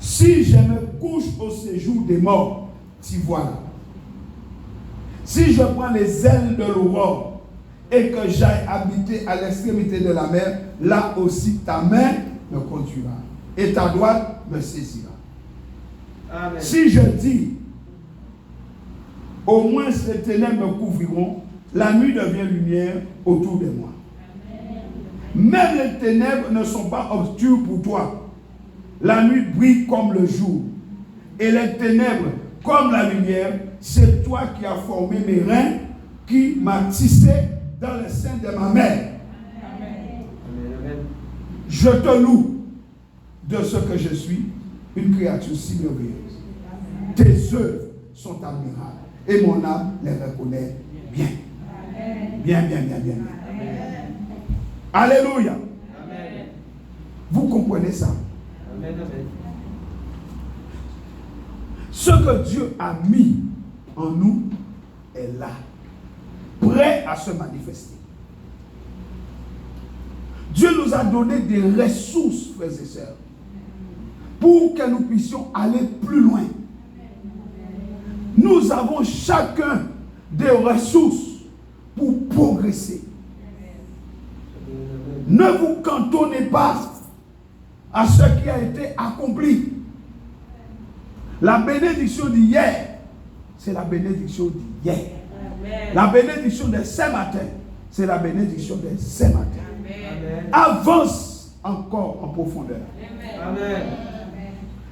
Si je me couche au séjour des morts, t'y voilà. Si je prends les ailes de l'aurore et que j'aille habiter à l'extrémité de la mer, là aussi ta main me conduira et ta droite me saisira. Amen. Si je dis, au moins les ténèbres me couvriront, la nuit devient lumière autour de moi. Même les ténèbres ne sont pas obscures pour toi. La nuit brille comme le jour. Et les ténèbres comme la lumière, c'est toi qui as formé mes reins, qui m'as tissé dans le sein de ma mère. Amen. Je te loue de ce que je suis, une créature si merveilleuse. Tes œuvres sont admirables et mon âme les reconnaît bien. Bien. Alléluia. Amen. Vous comprenez ça? Amen. Ce que Dieu a mis en nous est là, prêt à se manifester. Dieu nous a donné des ressources, frères et sœurs, pour que nous puissions aller plus loin. Nous avons chacun des ressources pour progresser. Ne vous cantonnez pas à ce qui a été accompli. La bénédiction d'hier, c'est la bénédiction d'hier. La bénédiction de ce matin, c'est la bénédiction de ce matin. Amen. Avance encore en profondeur. Amen.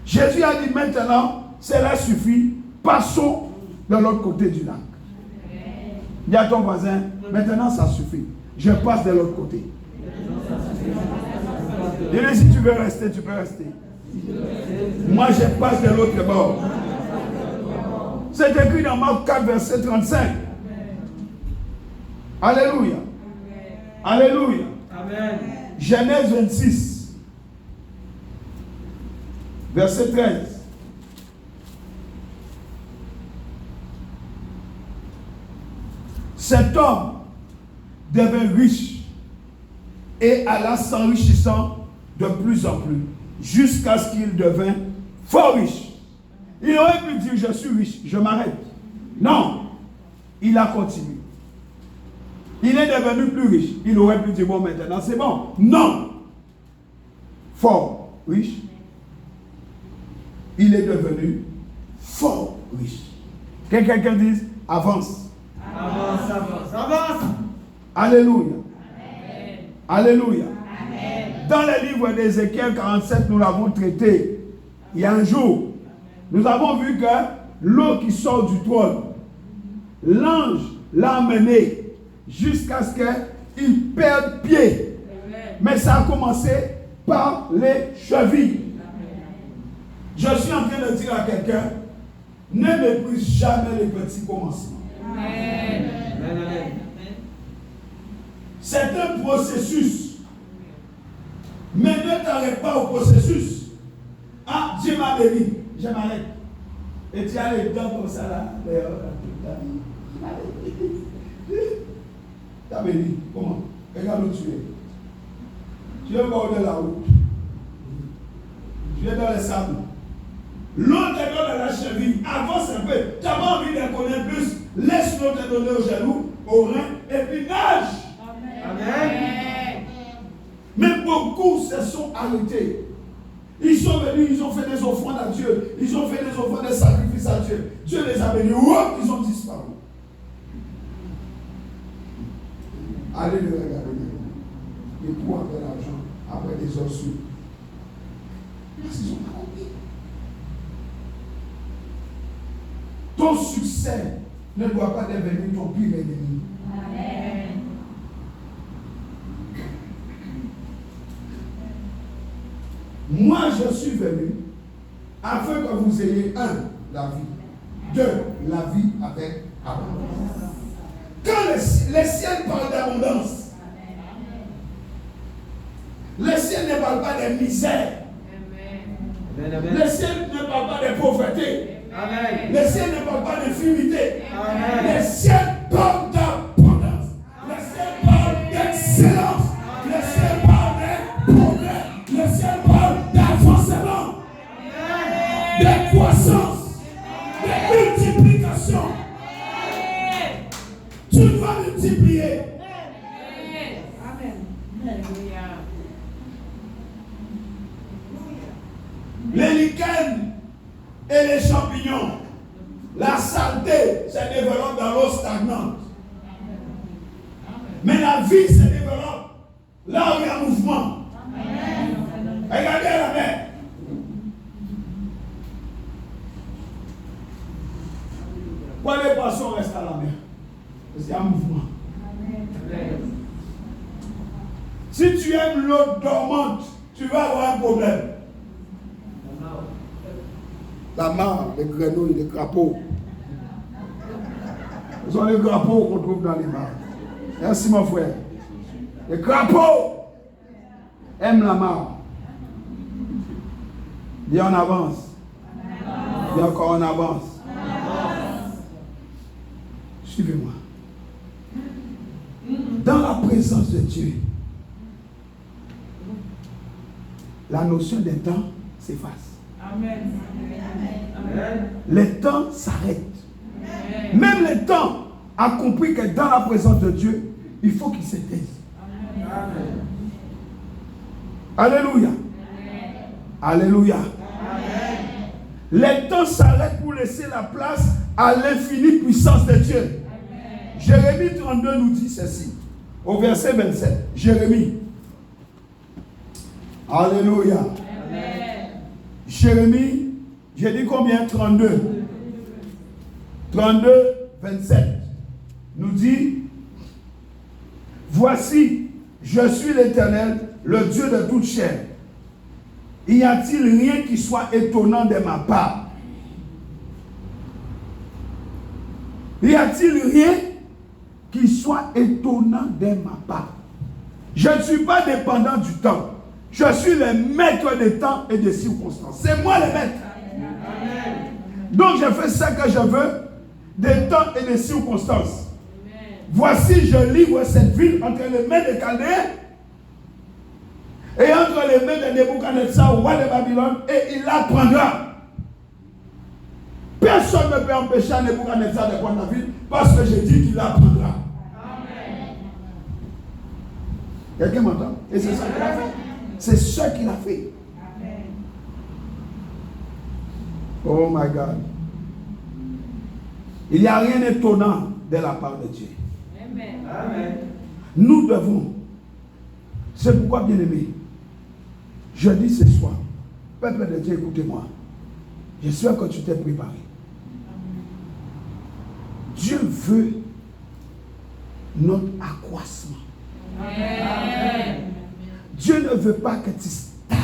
Jésus a dit maintenant, cela suffit, passons de l'autre côté du lac. Dis à ton voisin, maintenant ça suffit, je passe de l'autre côté. Dis-lui, si tu veux rester, tu peux rester. Moi, je passe de l'autre bord. C'est écrit dans Marc 4, verset 35. Alléluia. Alléluia. Amen. Genèse 26, verset 13. Cet homme devint riche et alla s'enrichissant de plus en plus, jusqu'à ce qu'il devint fort riche. Il aurait pu dire, je suis riche, je m'arrête. Non, il a continué. Il est devenu plus riche. Il aurait pu dire, bon, maintenant c'est bon. Non. Fort riche. Il est devenu fort riche. Que quelqu'un dise, avance. Avance, avance, avance. Alléluia. Amen. Alléluia. Amen. Dans le livre d'Ézéchiel 47, nous l'avons traité. Il y a un jour, nous avons vu que l'eau qui sort du trône, l'ange l'a emmené jusqu'à ce qu'il perde pied. Amen. Mais ça a commencé par les chevilles. Je suis en train de dire à quelqu'un, ne méprise jamais les petits commencements. Amen. Amen. C'est un processus. Mais ne t'arrête pas au processus. Ah, Dieu m'a béni, je m'arrête. Et tu as les dents comme ça là. T'as béni. Comment? Regarde où tu es. Tu es au bord de la route. Tu es dans les sables. L'eau te donne à la cheville. Avance un peu. Tu n'as pas envie de connaître plus. Laisse l'eau te donner aux genoux, aux reins, et puis nage. Amen. Mais beaucoup se sont arrêtés. Ils sont venus, ils ont fait des offrandes à Dieu. Ils ont fait des offrandes, des sacrifices à Dieu. Dieu les a bénis. Ils ont disparu. Allez le regarder. Et pour avoir l'argent, après des heures suivies. Parce qu'ils ont pas compris. Ton succès ne doit pas devenir ton pire ennemi. Amen. Moi, je suis venu afin que vous ayez la vie. 2, la vie avec abondance. Quand les ciels parlent d'abondance, les ciels ne parlent pas de misère. Amen. Les ciels ne parlent pas de pauvreté. Amen. Les ciels ne parlent pas d'infimité. Amen. Les ciels parlent d'abondance. Les ciels parlent d'excellence. Les ciels parlent de progrès. Les ciels parlent d'avancement, de croissance, de multiplication. Tu vas multiplier. Amen. Les lichens et les champignons, la saleté se développe dans l'eau stagnante. Mais la vie se développe là où il y a mouvement. Regardez la mer. Pourquoi les poissons restent à la mer? Parce qu'il y a un mouvement. Si tu aimes l'eau dormante, tu vas avoir un problème. La mare, les grenouilles, les crapauds. Ce sont les crapauds qu'on trouve dans les mares. Merci mon frère. Les crapauds aiment la mare. Viens, on avance. Viens encore, on avance. Suivez-moi. Dans la présence de Dieu, la notion des temps s'efface. Amen. Les temps s'arrêtent. Même les temps a compris que dans la présence de Dieu, il faut qu'il se taise. Alléluia. Alléluia. Les temps s'arrêtent pour laisser la place à l'infinie puissance de Dieu. Jérémie 32 nous dit ceci, au verset 27. Jérémie. Alléluia. Amen. Jérémie, j'ai dit combien? 32. 32, 27 nous dit, voici, je suis l'Éternel, le Dieu de toute chair. Y a-t-il rien qui soit étonnant de ma part? Y a-t-il rien qui soit étonnant de ma part? Je ne suis pas dépendant du temps. Je suis le maître des temps et des circonstances. C'est moi le maître. Amen. Donc je fais ce que je veux, des temps et des circonstances. Amen. Voici, je livre cette ville entre les mains des Chaldéens et entre les mains de Nebuchadnezzar, roi de Babylone, et il la prendra. Personne ne peut empêcher Nebuchadnezzar de prendre la ville parce que je dis qu'il la prendra. Amen. Quelqu'un m'entend? Et c'est ça qu'il a fait. C'est ce qu'il a fait. Amen. Oh my God. Il n'y a rien d'étonnant de la part de Dieu. Amen. Amen. Nous devons. C'est pourquoi, bien aimé, je dis ce soir, peuple de Dieu, écoutez-moi. J'espère que tu t'es préparé. Amen. Dieu veut notre accroissement. Amen. Dieu ne veut pas que tu stagnes.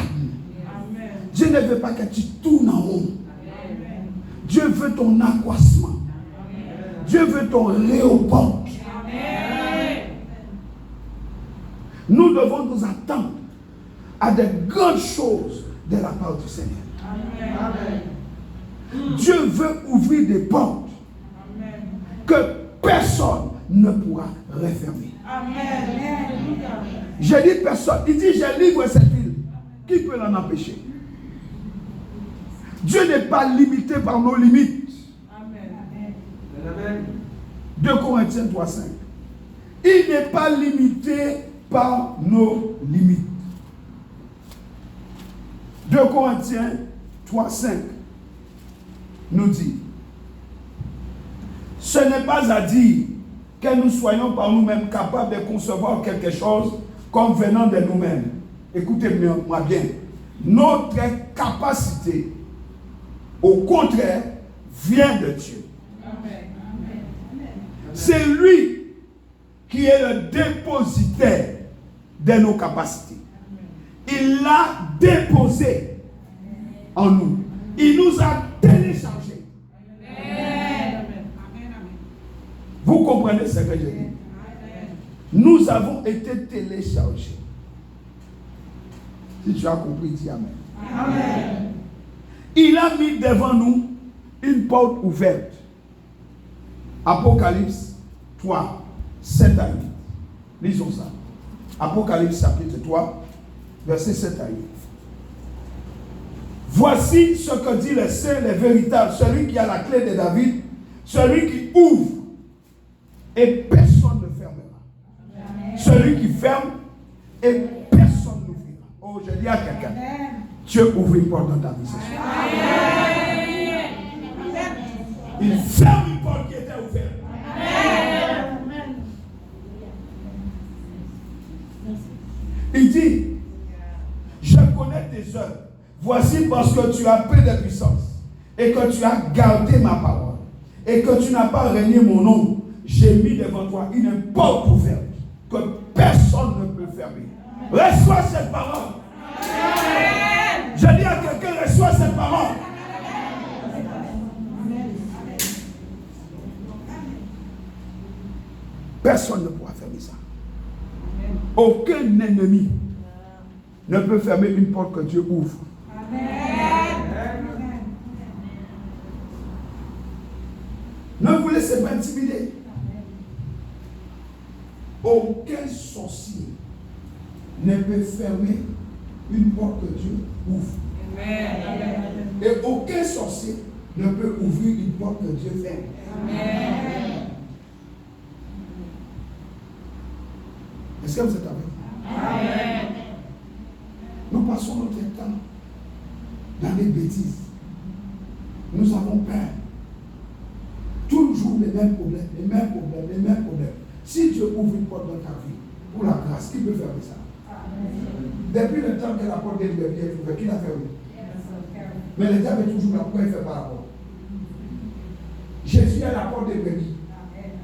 Amen. Dieu ne veut pas que tu tournes en rond. Amen. Dieu veut ton accroissement. Amen. Dieu veut ton réobond. Nous devons nous attendre à de grandes choses de la part du Seigneur. Amen. Dieu veut ouvrir des portes. Amen. Que personne ne pourra refermer. Amen. Je dis personne. Il dit, je livre cette ville. Qui peut l'en empêcher? Dieu n'est pas limité par nos limites. Amen. 2 Corinthiens 3:5. Il n'est pas limité par nos limites. 2 Corinthiens 3:5 nous dit, ce n'est pas à dire que nous soyons par nous-mêmes capables de concevoir quelque chose comme venant de nous-mêmes. Écoutez-moi bien. Notre capacité, au contraire, vient de Dieu. Amen. C'est lui qui est le dépositaire de nos capacités. Il l'a déposé en nous. Il nous a téléchargés. Vous comprenez ce que je dis? Nous avons été téléchargés. Si tu as compris, dis Amen. Amen. Il a mis devant nous une porte ouverte. Apocalypse 3, 7 à 8. Lisons ça. Apocalypse chapitre 3, verset 7 à 8. Voici ce que dit le Saint, le véritable, celui qui a la clé de David, celui qui ouvre et personne ne fermera. Amen. Celui qui ferme et personne n'ouvrira. Oh, je dis à quelqu'un, Dieu ouvre une porte dans ta vie ce soir. Il ferme une porte qui était ouverte. Amen. voici parce que tu as pris de puissance et que tu as gardé ma parole et que tu n'as pas renié mon nom, j'ai mis devant toi une porte ouverte que personne ne peut fermer. Reçois cette parole. Je dis à quelqu'un, reçois cette parole. Personne ne pourra fermer ça. Aucun ennemi ne peut fermer une porte que Dieu ouvre. Ne vous laissez pas intimider. Aucun sorcier ne peut fermer une porte que Dieu ouvre. Et aucun sorcier ne peut ouvrir une porte que Dieu ferme. Est-ce que vous êtes avec nous? Nous passons notre temps dans les bêtises. Nous avons peur. Toujours les mêmes problèmes, les mêmes problèmes, les mêmes problèmes. Si Dieu ouvre une porte dans ta vie, pour la grâce, qui peut fermer ça? Depuis le temps que la porte des bébés est ouverte, qui l'a fermé? Mais le diable est toujours là. Pourquoi il ne fait pas la porte? Jésus est la porte des bébés.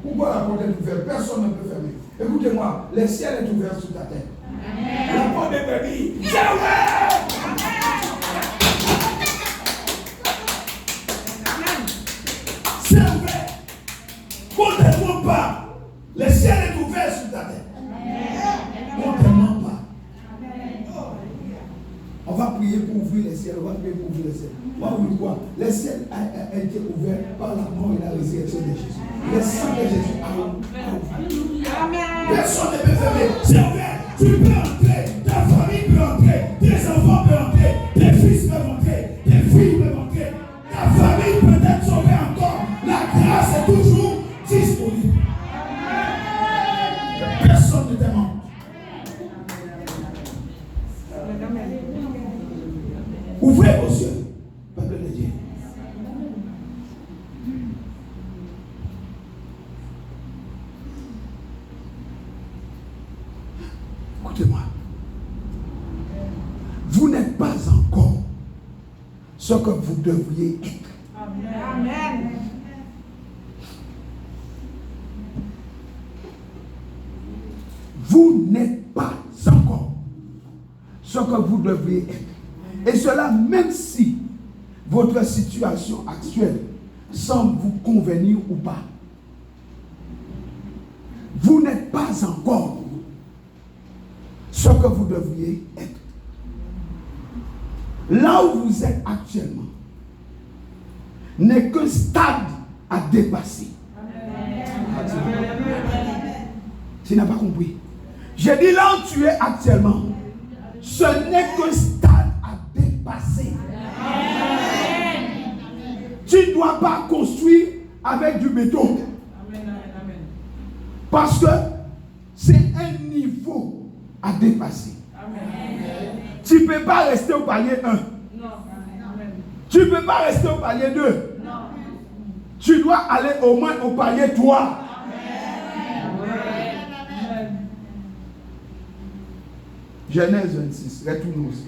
Pourquoi la porte est ouverte? Personne ne peut fermer. Écoutez-moi, le ciel est ouvert sur ta tête. La porte des bébés, c'est ouvert! C'est ouvert. Comptez-moi pas. Le ciel est ouvert sur ta tête. Comptez-moi pas. On va prier pour ouvrir le ciel. On va prier pour ouvrir le ciel. On va ouvrir quoi? Le ciel a été ouvert par la mort et la résurrection de Jésus. Le sang de Jésus a ouvert. Personne ne peut fermer. C'est ouvert. Tu peux entrer. Ta famille peut entrer. Tes enfants peuvent entrer. Tes fils peuvent entrer. Tes filles peuvent entrer. Ta famille peut être sauvée encore. La grâce est toujours disponible. Personne ne te manque. Ouvrez vos yeux, peuple de Dieu. Écoutez-moi. Vous n'êtes pas encore ce que vous devriez être. Amen. Vous n'êtes pas encore ce que vous devriez être. Et cela même si votre situation actuelle semble vous convenir ou pas. Vous n'êtes pas encore ce que vous devriez être. Là où vous êtes actuellement n'est qu'un stade à dépasser. Tu n'as pas compris. J'ai dit là où tu es actuellement, ce n'est qu'un stade à dépasser. Tu ne dois pas construire avec du béton. Parce que c'est un niveau à dépasser. Tu ne peux pas rester au palier 1. Tu ne peux pas rester au palier 2. Tu dois aller au moins au palier 3. Genèse 26, retourne aussi.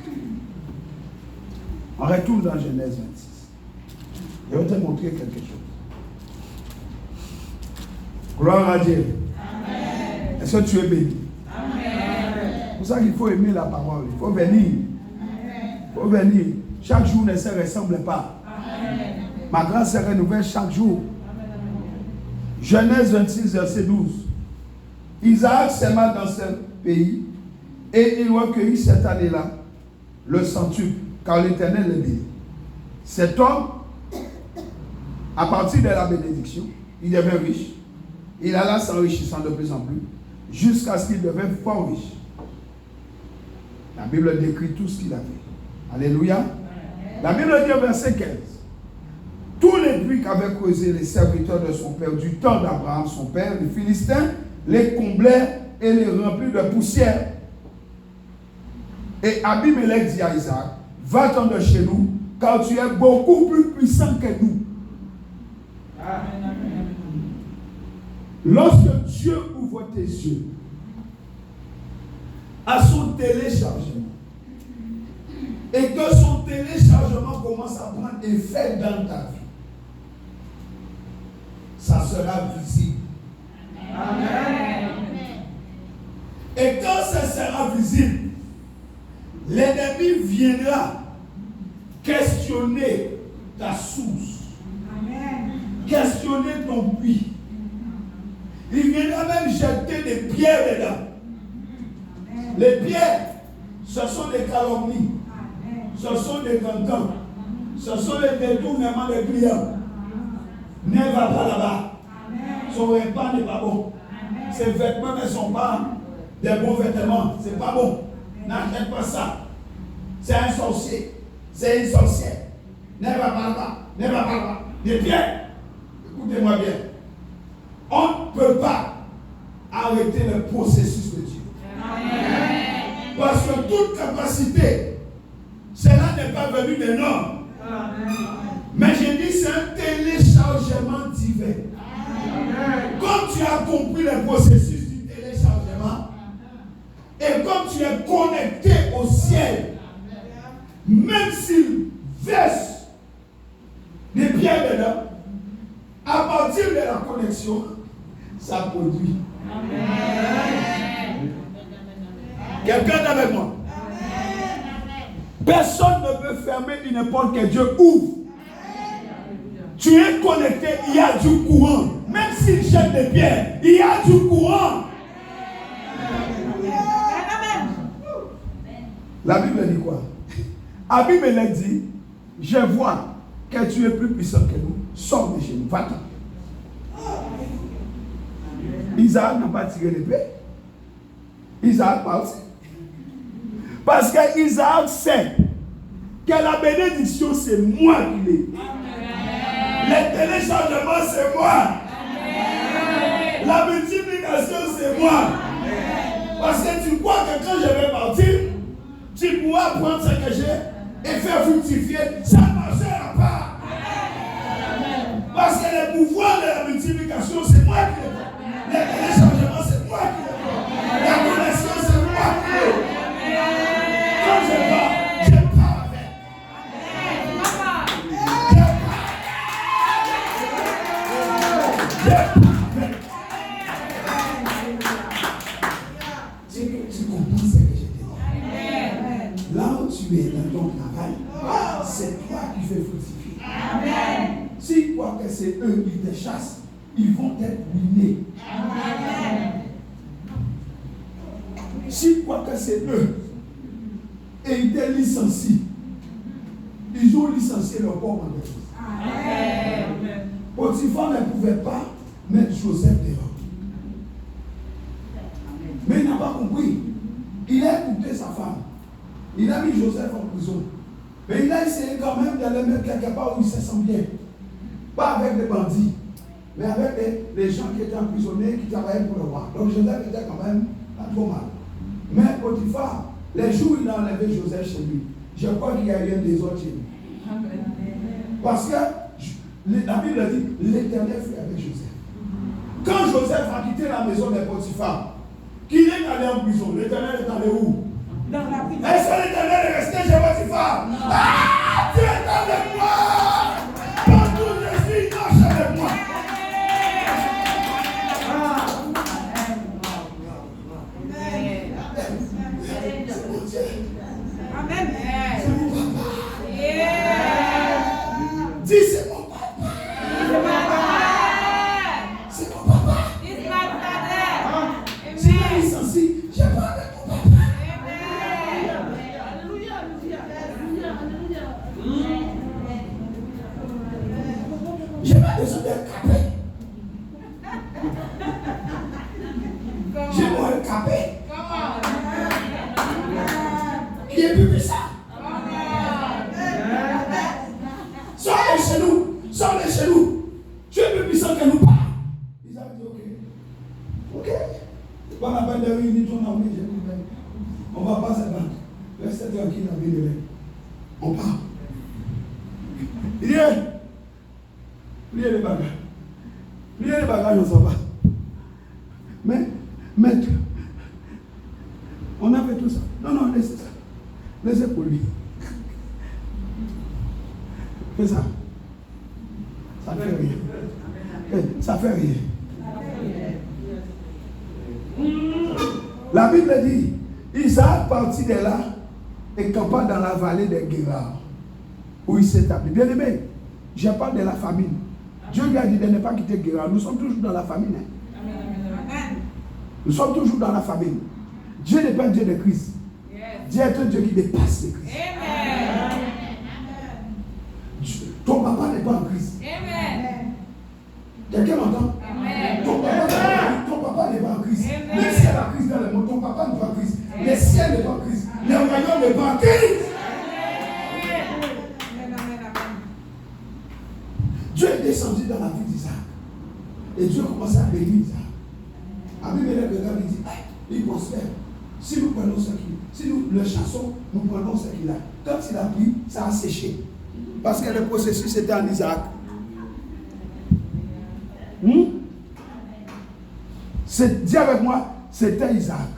On retourne dans Genèse 26. Je vais te montrer quelque chose. Gloire à Dieu. Amen. Est-ce que tu es béni? C'est pour ça qu'il faut aimer la parole. Il faut venir. Il faut venir. Chaque jour ne se ressemble pas. Amen. Ma grâce se renouvelle chaque jour. Amen. Genèse 26, verset 12. Isaac s'aima dans ce pays et il recueillit cette année-là le centuple, car l'Éternel le bénit. Cet homme, à partir de la bénédiction, il devint riche. Il alla s'enrichissant de plus en plus, jusqu'à ce qu'il devienne fort riche. La Bible décrit tout ce qu'il a fait. Alléluia. La Bible dit au verset 15. Tous les puits qu'avaient creusés les serviteurs de son père, du temps d'Abraham, son père, les Philistins, les comblèrent et les remplirent de poussière. Et Abimelech dit à Isaac, va-t'en de chez nous, car tu es beaucoup plus puissant que nous. Amen. Lorsque Dieu ouvre tes yeux à son téléchargement et que son téléchargement commence à prendre effet dans ta vie, ça sera visible. Amen. Et quand ça sera visible, l'ennemi viendra questionner ta source, questionner ton puits. Il viendra même jeter des pierres dedans. Les pierres, ce sont des calomnies, ce sont des cantons, ce sont les détournements des clients. Ne va pas là-bas. Son repas n'est pas bon. Ses vêtements ne sont pas des bons vêtements. C'est pas bon. N'achète pas ça. C'est un sorcier. C'est une sorcière. Ne va pas là-bas. Ne va pas là-bas. Des pierres. Écoutez-moi bien. On ne peut pas arrêter le processus de Dieu. Amen. Parce que toute capacité, cela n'est pas venu des normes. Mais j'ai dit c'est un téléchargement divin. Amen. Comme tu as compris le processus du téléchargement, et comme tu es connecté au ciel, même s'il verse des pierres dedans, à partir de la connexion, ça produit. Amen. Quelqu'un est avec moi? Personne ne peut fermer une porte que Dieu ouvre. Tu es connecté, il y a du courant. Même s'il jette des pierres, il y a du courant. La Bible dit quoi? La Bible dit, je vois que tu es plus puissant que nous. Sors de chez nous, va-t'en. Isaac n'a pas tiré l'épée. Isaac parti. Parce que Isaac sait que la bénédiction, c'est moi qui l'ai. Le téléchargement, c'est moi. Amen. La multiplication, c'est moi. Amen. Parce que tu crois que quand je vais partir, tu pourras prendre ce que j'ai et faire fructifier. Ça ne marchera pas. Amen. Parce que le pouvoir de la multiplication, c'est moi qui le prends. Le téléchargement, c'est moi qui le prends. La connexion, c'est moi qui le prends. Quand je pars avec. Tu comprends ce que je te dis? Là où tu es dans ton travail, c'est toi qui fais fructifier. Amen. Si tu crois que c'est eux qui te chassent, ils vont être ruinés. Si tu crois que c'est eux et ils te licencient, ils ont licencié leur corps en défense. Potiphar ne pouvait pas mettre Joseph dehors. Mais il n'a pas compris. Il a écouté sa femme. Il a mis Joseph en prison. Mais il a essayé quand même de le mettre quelque part où il se sent bien. Pas avec des bandits, mais avec les gens qui étaient emprisonnés, qui travaillaient pour le roi. Donc Joseph était quand même pas trop mal. Mais Potiphar, les jours où il a enlevé Joseph chez lui, je crois qu'il y a eu un désordre chez lui. Parce que la Bible dit, l'Éternel fut avec Joseph. Quand Joseph a quitté la maison de Potiphar, qu'il est allé en prison, l'Éternel est allé où? Dans la prison. Est-ce que l'Éternel est resté chez Potiphar? Ah, tu es avec moi! Partout où je suis, marche avec moi! Amen. C'est mon papa. Dis c'est mon papa. C'est mon papa. Si je suis licencié, je parle avec mon papa. Alléluia. Je n'ai pas besoin d'être capé. J'ai moi un capé. Qui est plus puissant. Sors-les chez nous. Sors-les chez nous. Tu es plus puissant que nous pas. Ils ont dit ok. Pas la peine de réunir ton armée. On ne va pas se battre. Restez tranquille la vie de l'air. On part. Il dit, pliez les bagages. Pliez les bagages, on s'en va. Mais, maître, on a fait tout ça. Non, laissez ça. Laissez pour lui. Fais ça. Ça ne fait rien. Ça fait rien. La Bible dit, Isaac partit de là et campa dans la vallée des Guérard, où il s'est établi. Bien aimé, je parle de la famine. Dieu lui a dit de ne pas quitter Guérard. Nous sommes toujours dans la famine. Nous sommes toujours dans la famine. Dieu n'est pas un Dieu de crise. Dieu est un Dieu qui dépasse les crises. Ton papa n'est pas en crise. Quelqu'un m'entend? Ton papa n'est pas en crise. Même s'il y a la crise dans le monde, ton papa n'est pas en crise. Le ciel n'est pas en crise. Le royaume n'est pas en crise. Dieu est descendu dans la vie d'Isaac. Et Dieu commence à bénir Isaac. Abimelech regarde et dit, il prospère. Si nous prenons ce qu'il a, si nous le chassons, nous prenons ce qu'il a. Quand il a pris, ça a séché. Parce que le processus était en Isaac. Dis avec moi, c'était Isaac.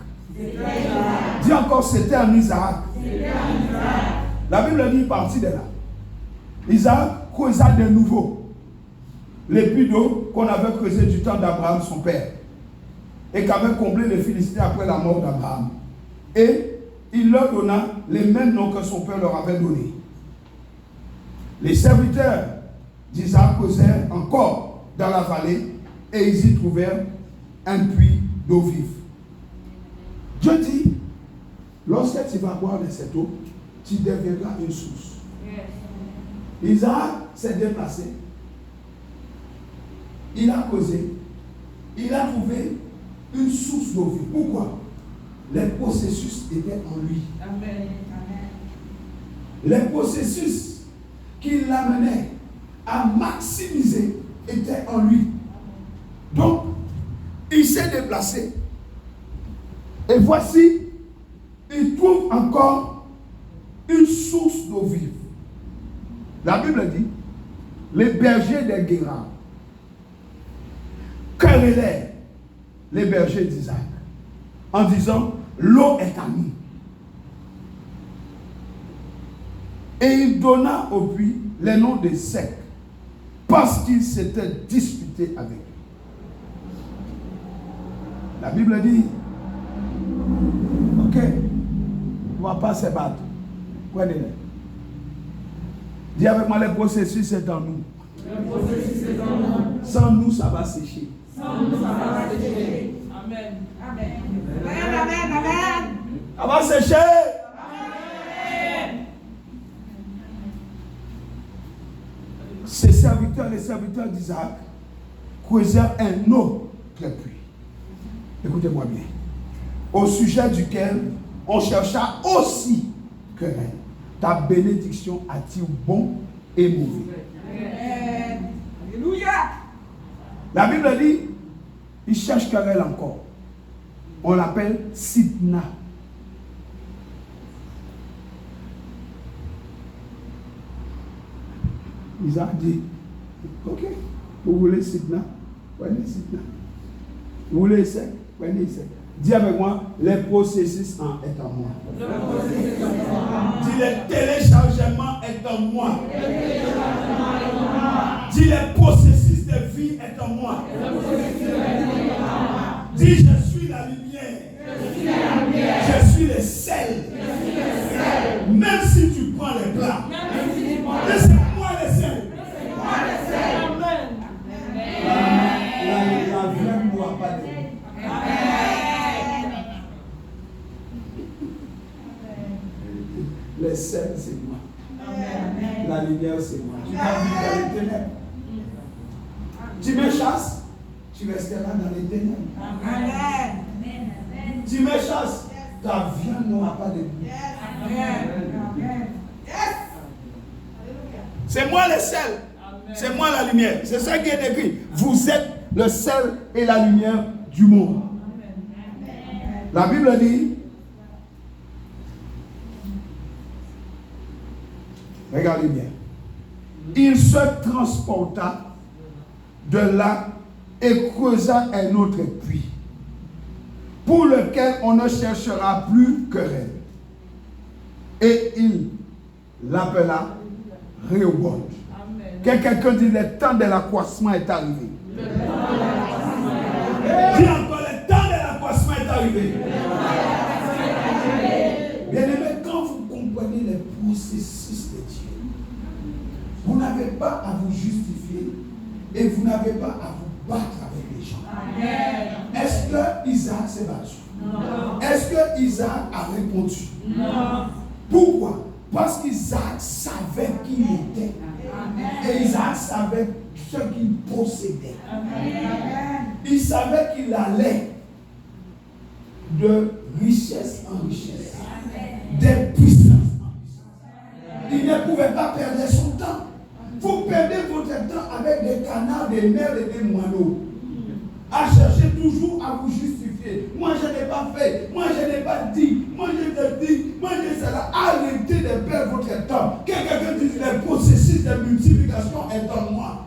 Dis encore, c'était en Isaac. La Bible dit, parti de là. Isaac creusa de nouveau les puits d'eau qu'on avait creusé du temps d'Abraham, son père, et qu'avait comblé les Philistins après la mort d'Abraham. Et il leur donna les mêmes noms que son père leur avait donnés. Les serviteurs d'Isaac causèrent encore dans la vallée et ils y trouvèrent un puits d'eau vive. Dieu dit, lorsque tu vas boire de cette eau, tu deviendras une source. Isaac s'est déplacé. Il a causé. Il a trouvé une source d'eau vive. Pourquoi? Les processus étaient en lui. Amen. Les processus qui l'amenaient à maximiser étaient en lui. Donc, il s'est déplacé. Et voici, il trouve encore une source d'eau vive. La Bible dit, les bergers des Guérard querellèrent les bergers d'Isaac en disant, l'eau est à nous. Et il donna au puits les noms des secs parce qu'il s'était disputé avec eux. La Bible dit, ok, on ne va pas se battre. Prenez-les. Dis avec moi, le processus est en nous. Sans nous, ça va sécher. Amen. Amen. Ça va sécher. Amen. Ces serviteurs, les serviteurs d'Isaac, creusèrent un autre puits. Écoutez-moi bien. Au sujet duquel on chercha aussi querelle. Ta bénédiction attire bon et mauvais. Amen. Alléluia. La Bible dit, il cherche querelle encore. On l'appelle Sitna. Isaac dit, ok, vous voulez Sitna? Prenez Sitna. Vous voulez sec? Prenez sec. Dis avec moi, les processus est en moi. Dis le téléchargement est en moi. Dis le processus de vie est en moi. Dis je suis la lumière. Je suis le sel. Même si tu prends les plats, laisse-moi le sel. La vie ne doit pas dire. Le sel, c'est moi. Amen. La lumière, c'est moi. Tu vas vivre dans les ténèbres. Tu me chasses, tu resteras dans les ténèbres. Amen. Tu me chasses, ta viande n'aura pas de goût. C'est moi le sel. C'est moi la lumière. C'est ça qui est écrit. Vous êtes le sel et la lumière du monde. La Bible dit, regardez bien. Il se transporta de là et creusa un autre puits, pour lequel on ne cherchera plus querelle. Et il l'appela Rehoboth. Que quelqu'un dise le temps de l'accroissement est arrivé. Dis encore, le temps de l'accroissement est arrivé. Bien-aimé, quand vous comprenez les processus de Dieu, vous n'avez pas à vous justifier et vous n'avez pas à vous battre avec les gens. Est-ce que Isaac s'est battu? Non. Est-ce que Isaac a répondu? Non. Pourquoi? Parce qu'Isaac savait qui il était. Et Isaac savait ce qu'il possédait. Il savait qu'il allait de richesse en richesse, de puissance en puissance. Il ne pouvait pas perdre son temps. Vous perdez votre temps avec des canards, des merles et des moineaux. À chercher toujours à vous justifier. Moi je n'ai pas fait, moi je n'ai pas dit, moi je te dis, moi je cela. Arrêtez de perdre votre temps. Que quelqu'un dise le processus de multiplication est en moi.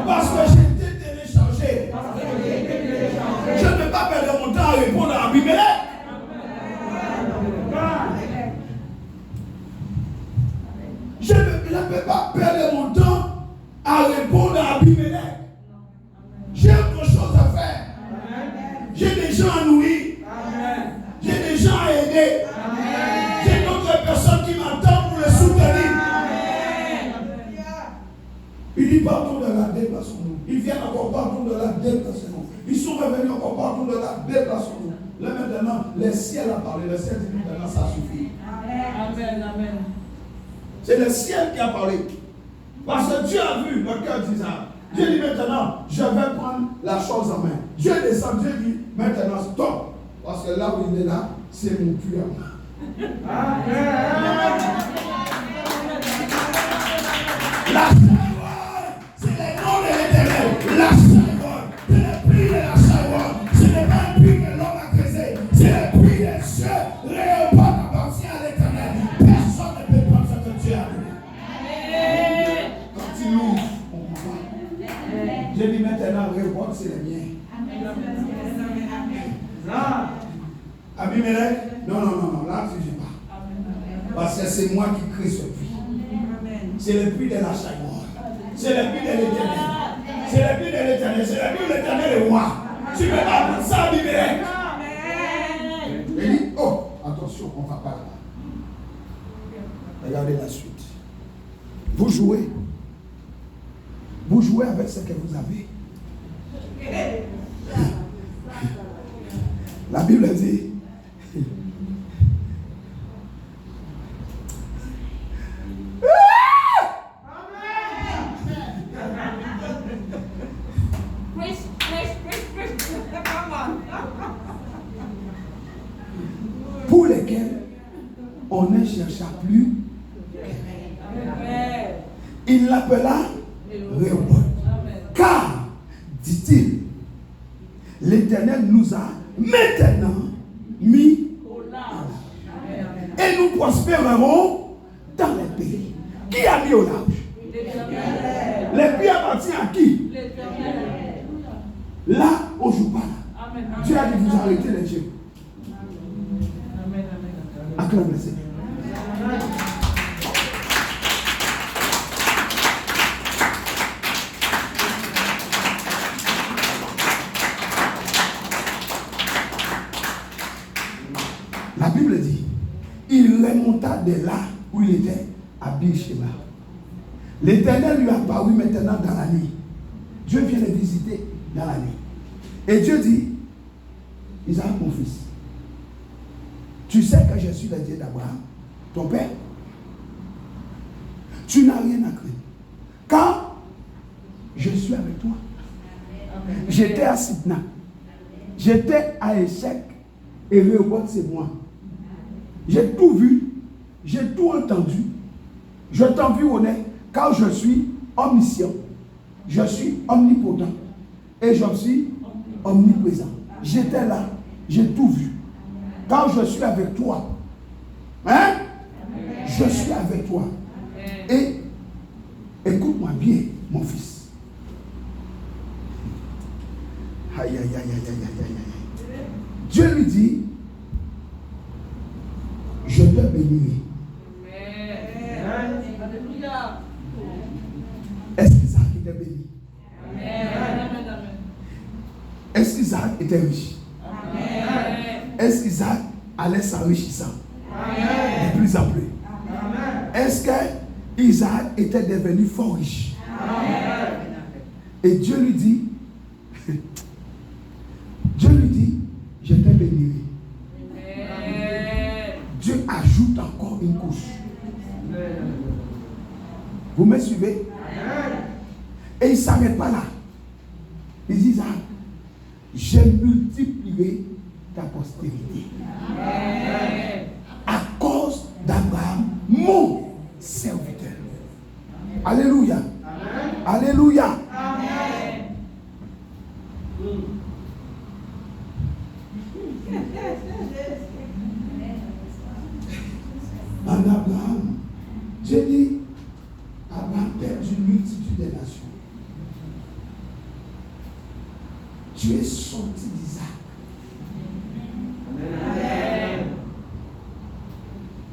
Parce que j'ai été téléchargé. Je ne peux pas perdre mon temps à répondre à Abimelech. Je ne peux pas perdre mon temps à répondre à Abimelech. J'ai autre chose à faire. J'ai des gens à nourrir. J'ai des gens à aider. J'ai d'autres personnes qui m'attendent pour les soutenir. Il dit partout de la déplaçons-nous. Ils viennent encore partout de la déplaçons-nous. Ils sont revenus encore partout de la déplaçons-nous. Là maintenant, le ciel a parlé. Le ciel dit maintenant ça suffit. Amen. C'est le ciel qui a parlé. Parce que Dieu a vu le cœur d'Isaac. Dieu dit maintenant, je vais prendre la chose en main. Dieu descend, Dieu dit maintenant stop. Parce que là où il est là, c'est mon puits à moi. La Savoie, c'est le nom de l'Éternel. La Savoie, c'est le puits de la Savoie. Ce n'est pas un puits que l'homme a creusé. C'est le puits des cieux. Réopart appartient à l'Éternel. Personne ne peut prendre ce que Dieu a donné. Quand il ouvre, on comprend. J'ai dit maintenant, révolte, c'est le mien. Abimelech, non, là tu ne sais pas. Parce que c'est moi qui crée ce puits. C'est le puits de la Savoie. C'est le puits de l'Éternel. C'est le puits de l'Éternel. C'est le puits de l'Éternel est roi. Tu peux pas prendre ça, Abimelech. Il dit, oh, attention, on ne va pas là. Regardez la suite. Vous jouez. Vous jouez avec ce que vous avez. La Bible dit pour lesquels on ne chercha plus. Il l'appela Réhoboth. Car, dit-il, l'Éternel nous a maintenant mis au large. Et nous prospérerons dans les pays. Qui a mis au large? Les pays appartiennent à qui? Là, on ne joue pas là. Dieu a dit vous arrêtez les jeux. Acclame le Seigneur. La Bible dit, il remonta de là où il était à Beersheba. L'Éternel lui apparut maintenant dans la nuit. Dieu vient le visiter dans la nuit. Et Dieu dit, Isaac mon fils, tu sais que je suis le Dieu d'Abraham, ton père. Tu n'as rien à craindre. Quand je suis avec toi, j'étais à Sitna, j'étais à Échec, et Réhoboth c'est moi. J'ai tout vu, j'ai tout entendu. Je t'environnais car je suis omniscient, je suis omnipotent et je suis omniprésent. J'étais là, j'ai tout vu. Quand je suis avec toi, hein? Je suis avec toi. Et écoute-moi bien, mon fils. Aïe, aïe, aïe, aïe, aïe, aïe, aïe. Dieu lui dit, je te bénirai. béni. Amen. Est-ce qu'Isaac était riche? Amen. Est-ce qu'Isaac allait s'enrichissant de plus en plus? Est-ce que Isaac était devenu fort riche? Et Dieu lui dit, je t'ai béni. Dieu ajoute encore une couche. Vous me suivez? Et il ne s'arrête pas là. Il dit, Isaac, j'ai multiplié ta postérité. À cause d'Abraham, mon serviteur. Alléluia. Alléluia. En Abraham, Dieu dit, Abraham, père d'une multitude de nations. Tu es sorti d'Isaac.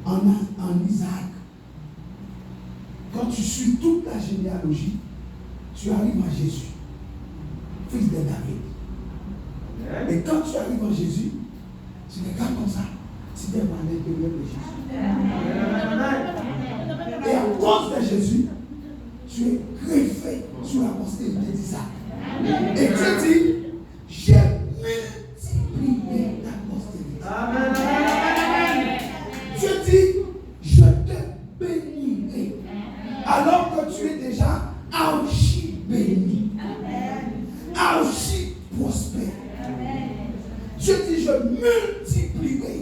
En Isaac, quand tu suis toute la généalogie, tu arrives à Jésus, fils de David. Et quand tu arrives à Jésus, tu regardes comme ça, tu es à l'intérieur de Jésus. Et à cause de Jésus, tu es greffé sur la postérité d'Isaac. Et Dieu dit, j'ai multiplié ta postérité. Dieu dit, je te bénirai. Alors que tu es déjà archi béni. Archi prospère. Dieu dit, je multiplierai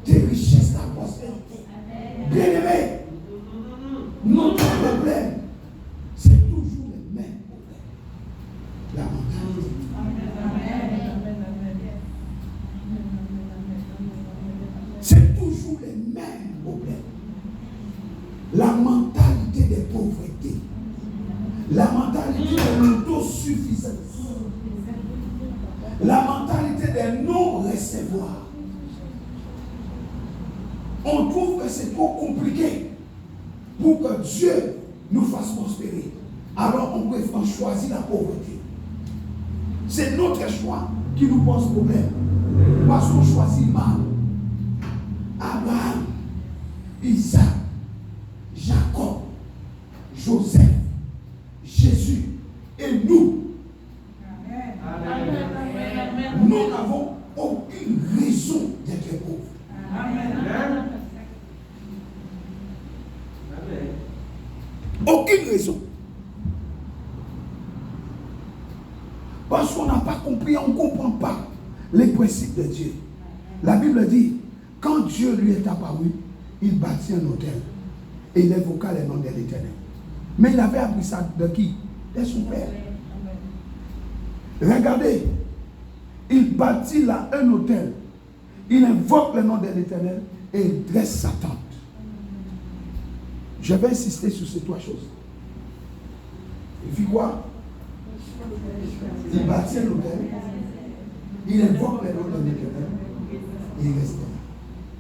tes richesses, ta prospérité. Bien-aimé, notre problème, c'est toujours le même problème. La mentalité. C'est toujours les mêmes problèmes. La mentalité des pauvretés. La mentalité de l'autosuffisance. La mentalité des non-recevoir. On trouve que c'est trop compliqué pour que Dieu nous fasse prospérer. Alors on préfère choisir la pauvreté. C'est notre choix qui nous pose problème. Parce qu'on choisit mal. Abraham, Isaac, Jacob, Joseph, Jésus et nous. Nous n'avons aucune raison d'être pauvres. Aucune raison. Parce qu'on n'a pas compris, on ne comprend pas les principes de Dieu. La Bible dit, quand Dieu lui est apparu, il bâtit un autel et il évoqua le nom de l'Éternel. Mais il avait appris ça de qui? De son père. Regardez, il bâtit là un autel, il invoque le nom de l'Éternel et il dresse sa tente. Je vais insister sur ces trois choses. Il fit quoi? Il bâtit un autel, il invoque le nom de l'Éternel et il reste là.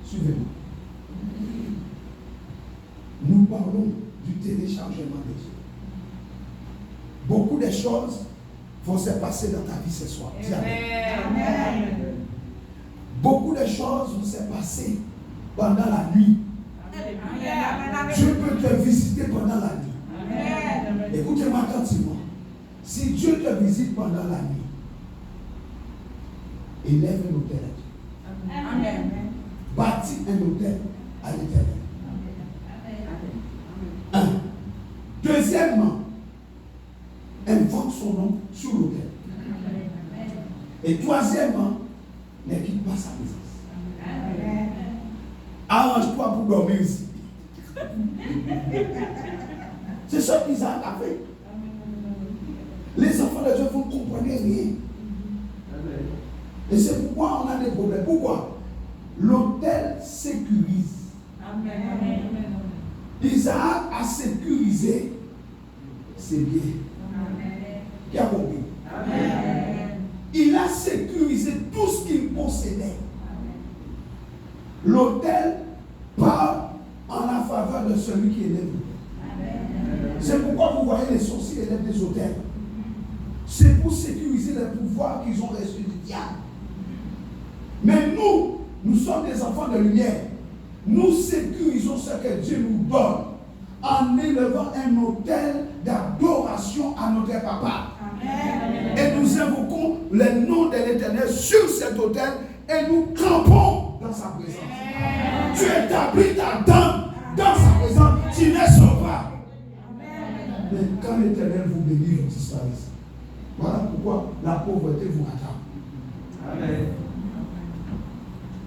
Suivez-moi. Nous parlons du téléchargement de Dieu. Beaucoup de choses vont se passer dans ta vie ce soir. Dis amen. Beaucoup de choses vont se passer pendant la nuit. Dieu peut te visiter pendant la nuit. Écoutez-moi attentivement. Si Dieu te visite pendant la nuit, élève un autel à Dieu. Amen. Bâtis un autel à l'Éternel. Un. Deuxièmement, invoque son nom sur l'autel. Et troisièmement, ne quitte pas sa présence. Arrange-toi pour dormir ici. C'est ce qu'Isaac a fait. Les enfants de Dieu ne comprennent rien. Et c'est pourquoi on a des problèmes. Pourquoi? L'autel sécurise. Isaac a sécurisé ses biens. Qui a compris? Il a sécurisé tout ce qu'il possédait. L'autel parle en la faveur de celui qui élève. C'est pourquoi vous voyez les sorciers élèvent des autels. C'est pour sécuriser les pouvoirs qu'ils ont reçus du diable. Mais nous sommes des enfants de lumière. Nous sécurisons ce que Dieu nous donne en élevant un autel d'adoration à notre papa. Amen. Et nous invoquons le nom de l'Éternel sur cet autel et nous campons dans sa présence. Amen. Tu établis ta dame dans sa présence, tu ne sauras. Mais quand l'Éternel vous bénit, vous disparaissez. Voilà pourquoi la pauvreté vous attrape. Amen.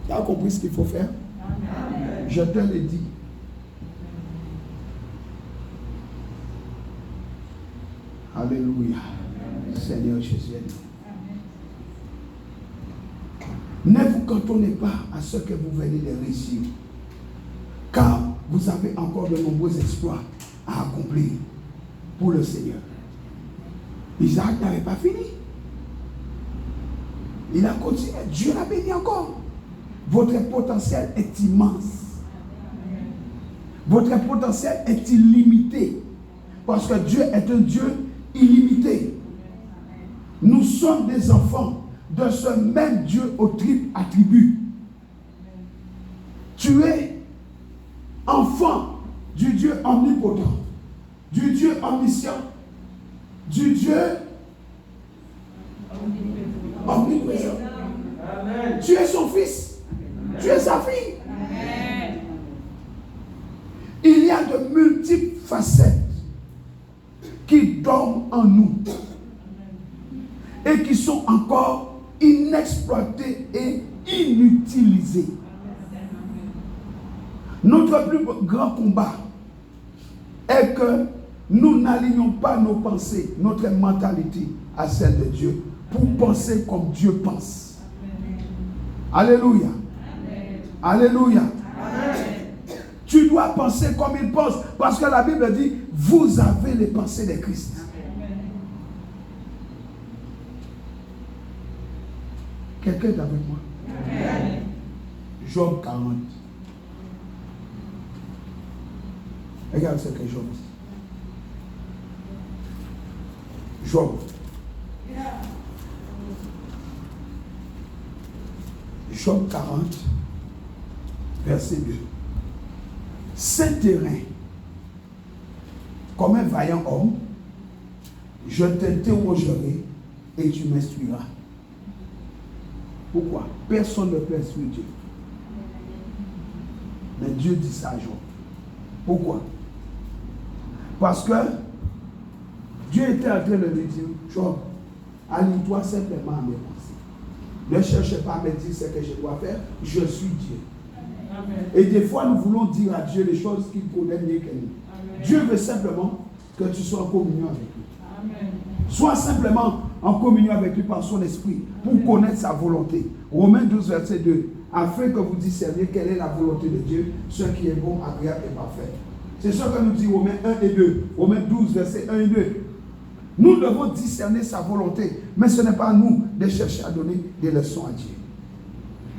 Tu as compris ce qu'il faut faire? Amen. Je te l'ai dit. Alléluia. Amen. Seigneur Jésus. Ne vous cantonnez pas à ce que vous venez de réussir, car vous avez encore de nombreux exploits à accomplir pour le Seigneur. Isaac n'avait pas fini. Il a continué. Dieu l'a béni encore. Votre potentiel est immense. Votre potentiel est illimité. Parce que Dieu est un Dieu illimité. Nous sommes des enfants de ce même Dieu aux triples attributs. Tu es enfant du Dieu omnipotent, du Dieu omniscient, du Dieu omniprésent. Amen. Tu es son fils. Amen. Tu es sa fille. Amen. Il y a de multiples facettes qui dorment en nous et qui sont encore inexploitées et inutilisées. Notre plus grand combat est que nous n'alignons pas nos pensées, notre mentalité à celle de Dieu pour penser comme Dieu pense. Alléluia. Alléluia. Tu dois penser comme il pense parce que la Bible dit vous avez les pensées de Christ. Quelqu'un est avec moi? Amen. Job 40. Regarde ce que Job dit. Job. Job 40, verset 2. Ce terrain, comme un vaillant homme, je t'interrogerai et tu m'instruiras. Pourquoi? Personne ne peut instruire Dieu. Mais Dieu dit ça à Job. Pourquoi? Parce que Dieu était en train de lui dire, Job, aligne-toi simplement à mes pensées. Ne cherchez pas à me dire ce que je dois faire, je suis Dieu. Amen. Et des fois, nous voulons dire à Dieu les choses qu'il connaît mieux que nous. Amen. Dieu veut simplement que tu sois en communion avec lui. Amen. Sois simplement en communion avec lui par son esprit pour connaître sa volonté. Romains 12, verset 2. Afin que vous discerniez quelle est la volonté de Dieu, ce qui est bon, agréable et parfait. C'est ce que nous dit Romains 1 et 2. Romains 12, verset 1 et 2. Nous devons discerner sa volonté, mais ce n'est pas à nous de chercher à donner des leçons à Dieu.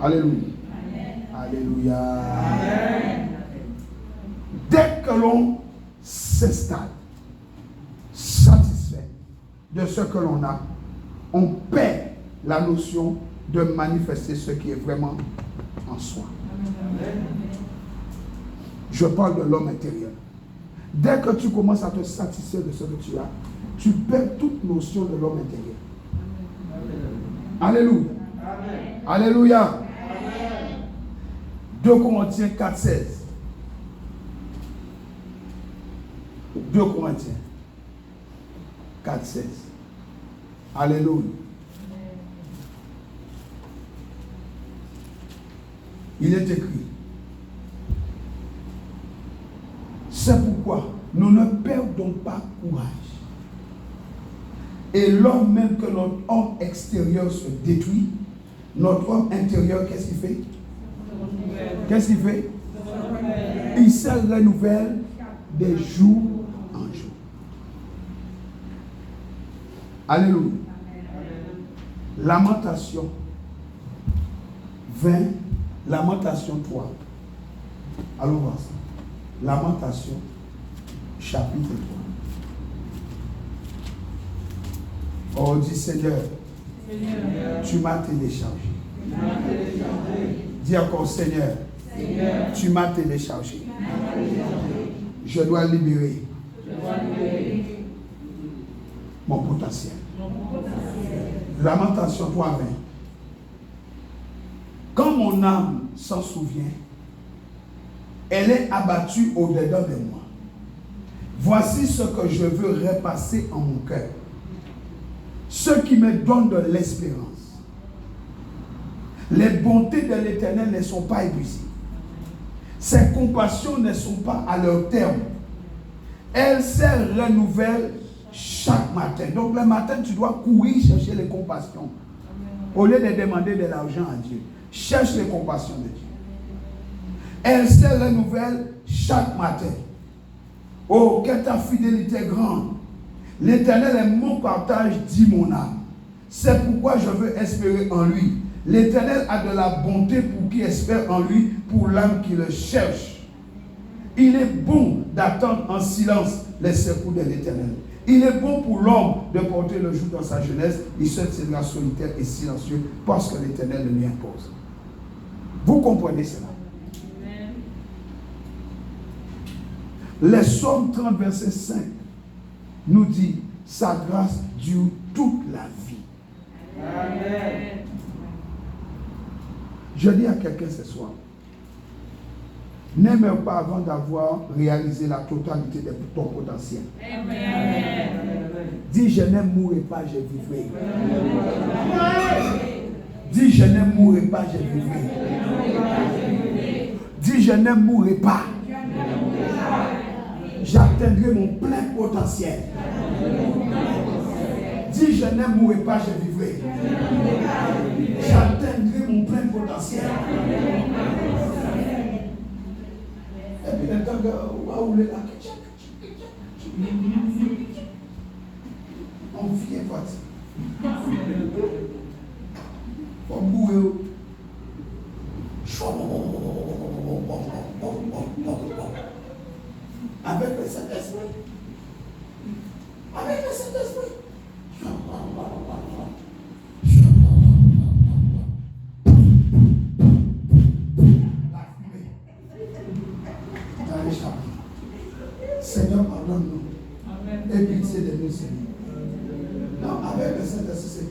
Alléluia. Amen. Alléluia. Amen. Dès que l'on s'installe satisfait de ce que l'on a, on perd la notion de manifester ce qui est vraiment en soi. Amen. Je parle de l'homme intérieur. Dès que tu commences à te satisfaire de ce que tu as, tu perds toute notion de l'homme intérieur. Amen. Alléluia. Amen. Alléluia. Amen. 2 Corinthiens 4, 16. 2 Corinthiens 4, 16. Alléluia. Il est écrit. C'est pourquoi nous ne perdons pas courage. Et lors même que notre homme extérieur se détruit, notre homme intérieur, qu'est-ce qu'il fait? Qu'est-ce qu'il fait? Il se renouvelle des jours en jour. Alléluia. Lamentation 20, Lamentation 3. Allons voir ça. Lamentation, chapitre 3. Oh, dis Seigneur, tu m'as téléchargé. Dis encore Seigneur, tu m'as téléchargé. Je dois libérer mon potentiel. Lamentation 3:20. Quand mon âme s'en souvient, elle est abattue au-dedans de moi. Voici ce que je veux repasser en mon cœur. Ce qui me donne de l'espérance. Les bontés de l'Éternel ne sont pas épuisées. Ses compassions ne sont pas à leur terme. Elles se renouvellent chaque matin. Donc le matin, tu dois courir chercher les compassions. Au lieu de demander de l'argent à Dieu. Cherche les compassions de Dieu. Elles se renouvellent chaque matin. Oh, que ta fidélité est grande. L'Éternel est mon partage, dit mon âme. C'est pourquoi je veux espérer en lui. L'Éternel a de la bonté pour qui espère en lui, pour l'âme qui le cherche. Il est bon d'attendre en silence les secours de l'Éternel. Il est bon pour l'homme de porter le joug dans sa jeunesse. Il se tiendra solitaire et silencieux parce que l'Éternel le lui impose. Vous comprenez cela? Les Psaumes 30, verset 5 nous dit sa grâce dure toute la vie. Amen. Je dis à quelqu'un ce soir, n'aime pas avant d'avoir réalisé la totalité de ton potentiel. Amen. Dis, je ne mourrai pas, je vivrai. Dis, je ne mourrai pas, je vivrai. Dis, je ne mourrai pas. J'atteindrai mon plein potentiel. Dis, je ne mourrai pas, je vivrai. J'atteindrai mon plein potentiel. Et puis, le temps que on vient partir. On mourir. Avec le Saint-Esprit. Avec le Saint-Esprit. Seigneur, pardonne-nous. Et pitié de nous, Seigneur. Non, avec le Saint-Esprit, c'est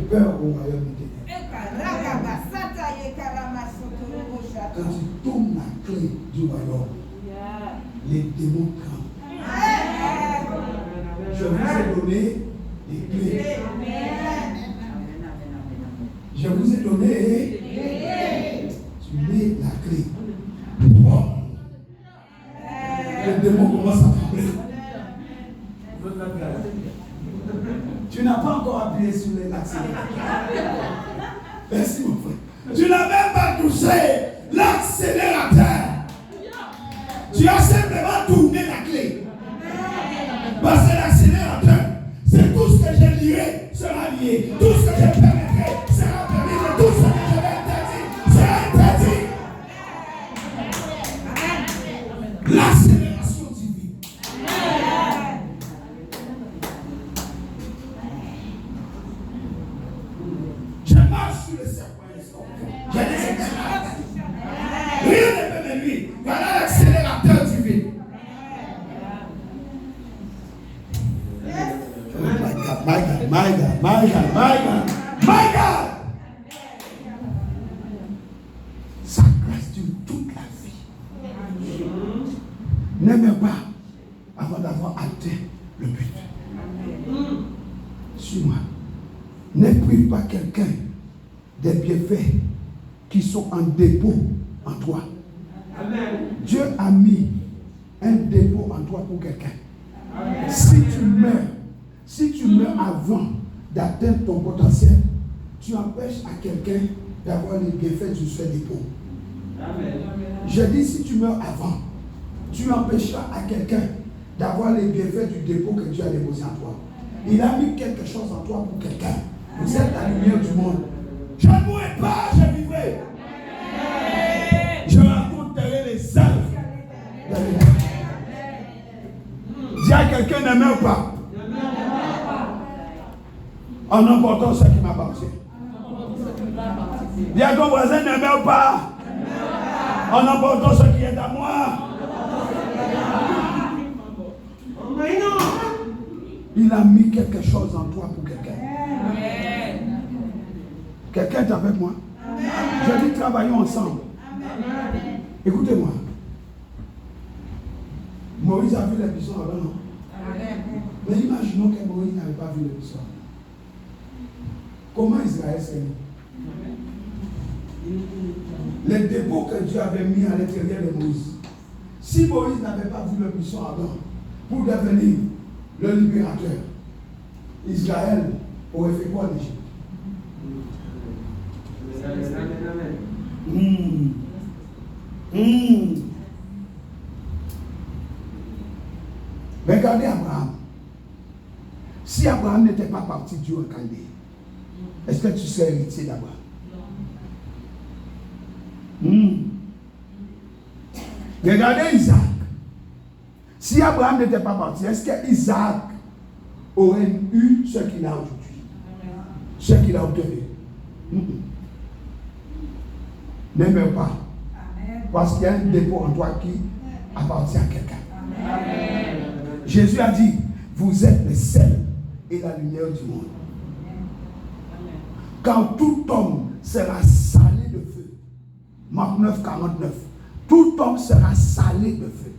peur au royaume de Dieu. Quand tu tournes la clé du royaume, les démons crament. Je vous ai donné les clés. Je vous ai donné. Tu mets la clé. Les démons commencent à trembler. Tu n'as pas encore appuyé sur l'accélérateur. Merci mon frère. Tu n'as même pas touché l'accélérateur. Tu as simplement tourné la clé. Parce que l'accélérateur, c'est tout ce que je lirai sera lié. Tout ce que je permettrai sera permis. Tout ce que je vais interdire sera interdit. L'accélération divine. Je marche sur le serpent et le scorpion. Je les écrase. Rien ne peut me nuire. Voilà l'accélérateur divin. My God. Sa grâce dure toute la vie. N'aime pas avant d'avoir atteint le but. Suis-moi. Ne prive pas quelqu'un des bienfaits qui sont en dépôt en toi. Amen. Dieu a mis un dépôt en toi pour quelqu'un. Si tu meurs avant d'atteindre ton potentiel, tu empêches à quelqu'un d'avoir les bienfaits du seul dépôt. Amen. Je dis, si tu meurs avant, tu empêcheras à quelqu'un d'avoir les bienfaits du dépôt que Dieu a déposé en toi. Il a mis quelque chose en toi pour quelqu'un. Vous êtes la lumière du monde. Je ne mourrai pas, je vivrai. Je raconterai les œuvres de l'Éternel. Dis à quelqu'un, ne meurs pas. En emportant ce qui m'appartient. Dis à ton voisin, ne meurs pas. En emportant ce qui est à moi. Il a mis quelque chose en toi pour quelqu'un. Quelqu'un est avec moi. Je dis travaillons ensemble. Écoutez-moi. Moïse a vu les buissons avant, non? Mais imaginons que Moïse n'avait pas vu les buissons. Comment Israël s'est mis? Les dépôts que Dieu avait mis à l'intérieur de Moïse. Si Moïse n'avait pas vu le buisson avant pour devenir le libérateur, Israël aurait fait quoi en Égypte? Regardez Abraham. Si Abraham n'était pas parti du en Chaldée, est-ce que tu serais héritier d'Abraham? Regardez Isaac. Si Abraham n'était pas parti, est-ce que Isaac aurait eu ce qu'il a aujourd'hui? Ce qu'il a obtenu? Ne meurs pas. Parce qu'il y a un dépôt en toi qui appartient à quelqu'un. Jésus a dit, vous êtes le sel et la lumière du monde. Quand tout homme sera salé de feu, Marc 9, 49, tout homme sera salé de feu.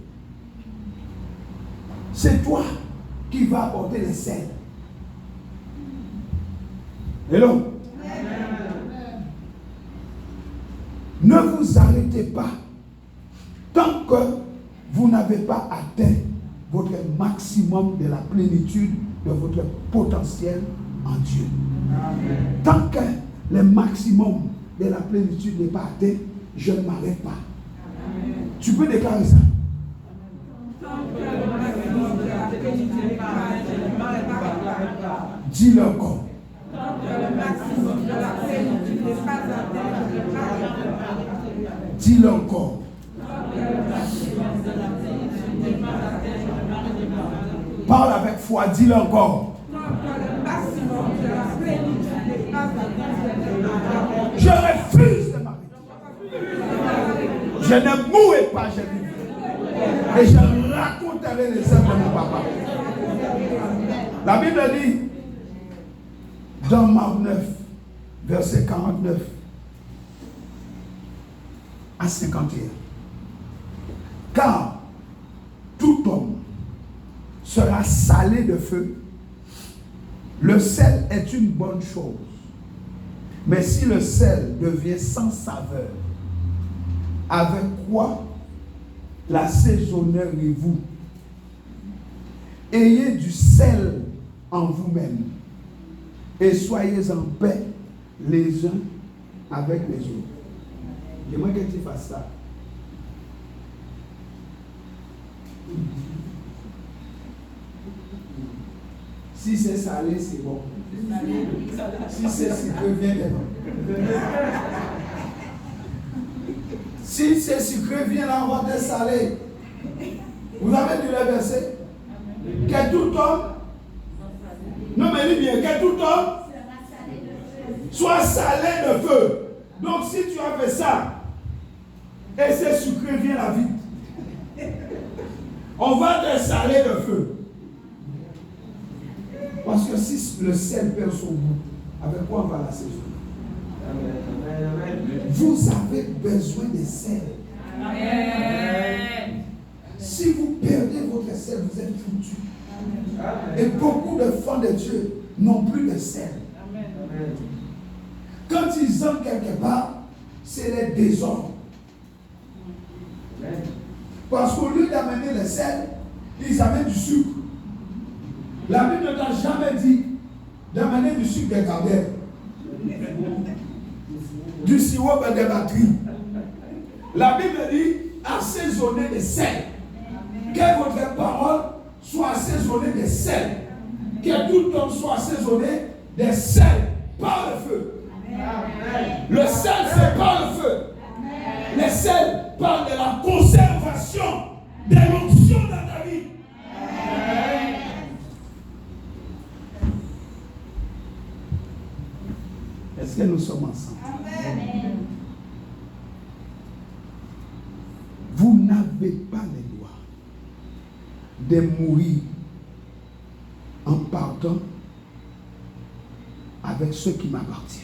C'est toi qui vas apporter le sel. Hello? Ne vous arrêtez pas tant que vous n'avez pas atteint votre maximum de la plénitude de votre potentiel en Dieu. Amen. Tant que le maximum de la plénitude n'est pas atteint, je ne m'arrête pas. Amen. Tu peux déclarer ça. Dis-le encore. Dis-le encore. Parle avec foi, dis-le encore. Je refuse de m'arrêter. Je ne mourrai pas, je vivrai. Et je raconterai les œuvres de mon papa. La Bible dit, dans Marc 9, verset 49 à 51. Car tout homme sera salé de feu. Le sel est une bonne chose. Mais si le sel devient sans saveur, avec quoi l'assaisonnerez-vous? Ayez du sel en vous-même et soyez en paix les uns avec les autres. J'aimerais que tu fasses ça. Si c'est salé, c'est bon. Si c'est sucré, viens dedans. Si c'est sucré, viens là, on va te saler. Vous avez lu le verset? Que tout homme, non mais dis bien, que tout homme soit salé de feu. Donc si tu as fait ça, et c'est sucré, viens là vite. On va te saler de feu. Parce que si le sel perd son goût, avec quoi on va l'assaisonner? Vous avez besoin de sel. Amen. Si vous perdez votre sel, vous êtes foutus. Et beaucoup de enfants de Dieu n'ont plus de sel. Amen. Quand ils entrent quelque part, c'est les désordres. Amen. Parce qu'au lieu d'amener le sel, ils amènent du sucre. La Bible ne t'a jamais dit d'amener du sucre de cardelle, du sirop de batterie. La Bible dit assaisonner de sel. assaisonné des sels. Que tout homme soit assaisonné des sels par le feu. Amen. Le sel, c'est par le feu. Amen. Les sels parlent de la conservation des l'onction dans ta vie. Amen. Est-ce que nous sommes ensemble? Amen. Vous n'avez pas le droit de mourir en partant avec ceux qui m'appartiennent.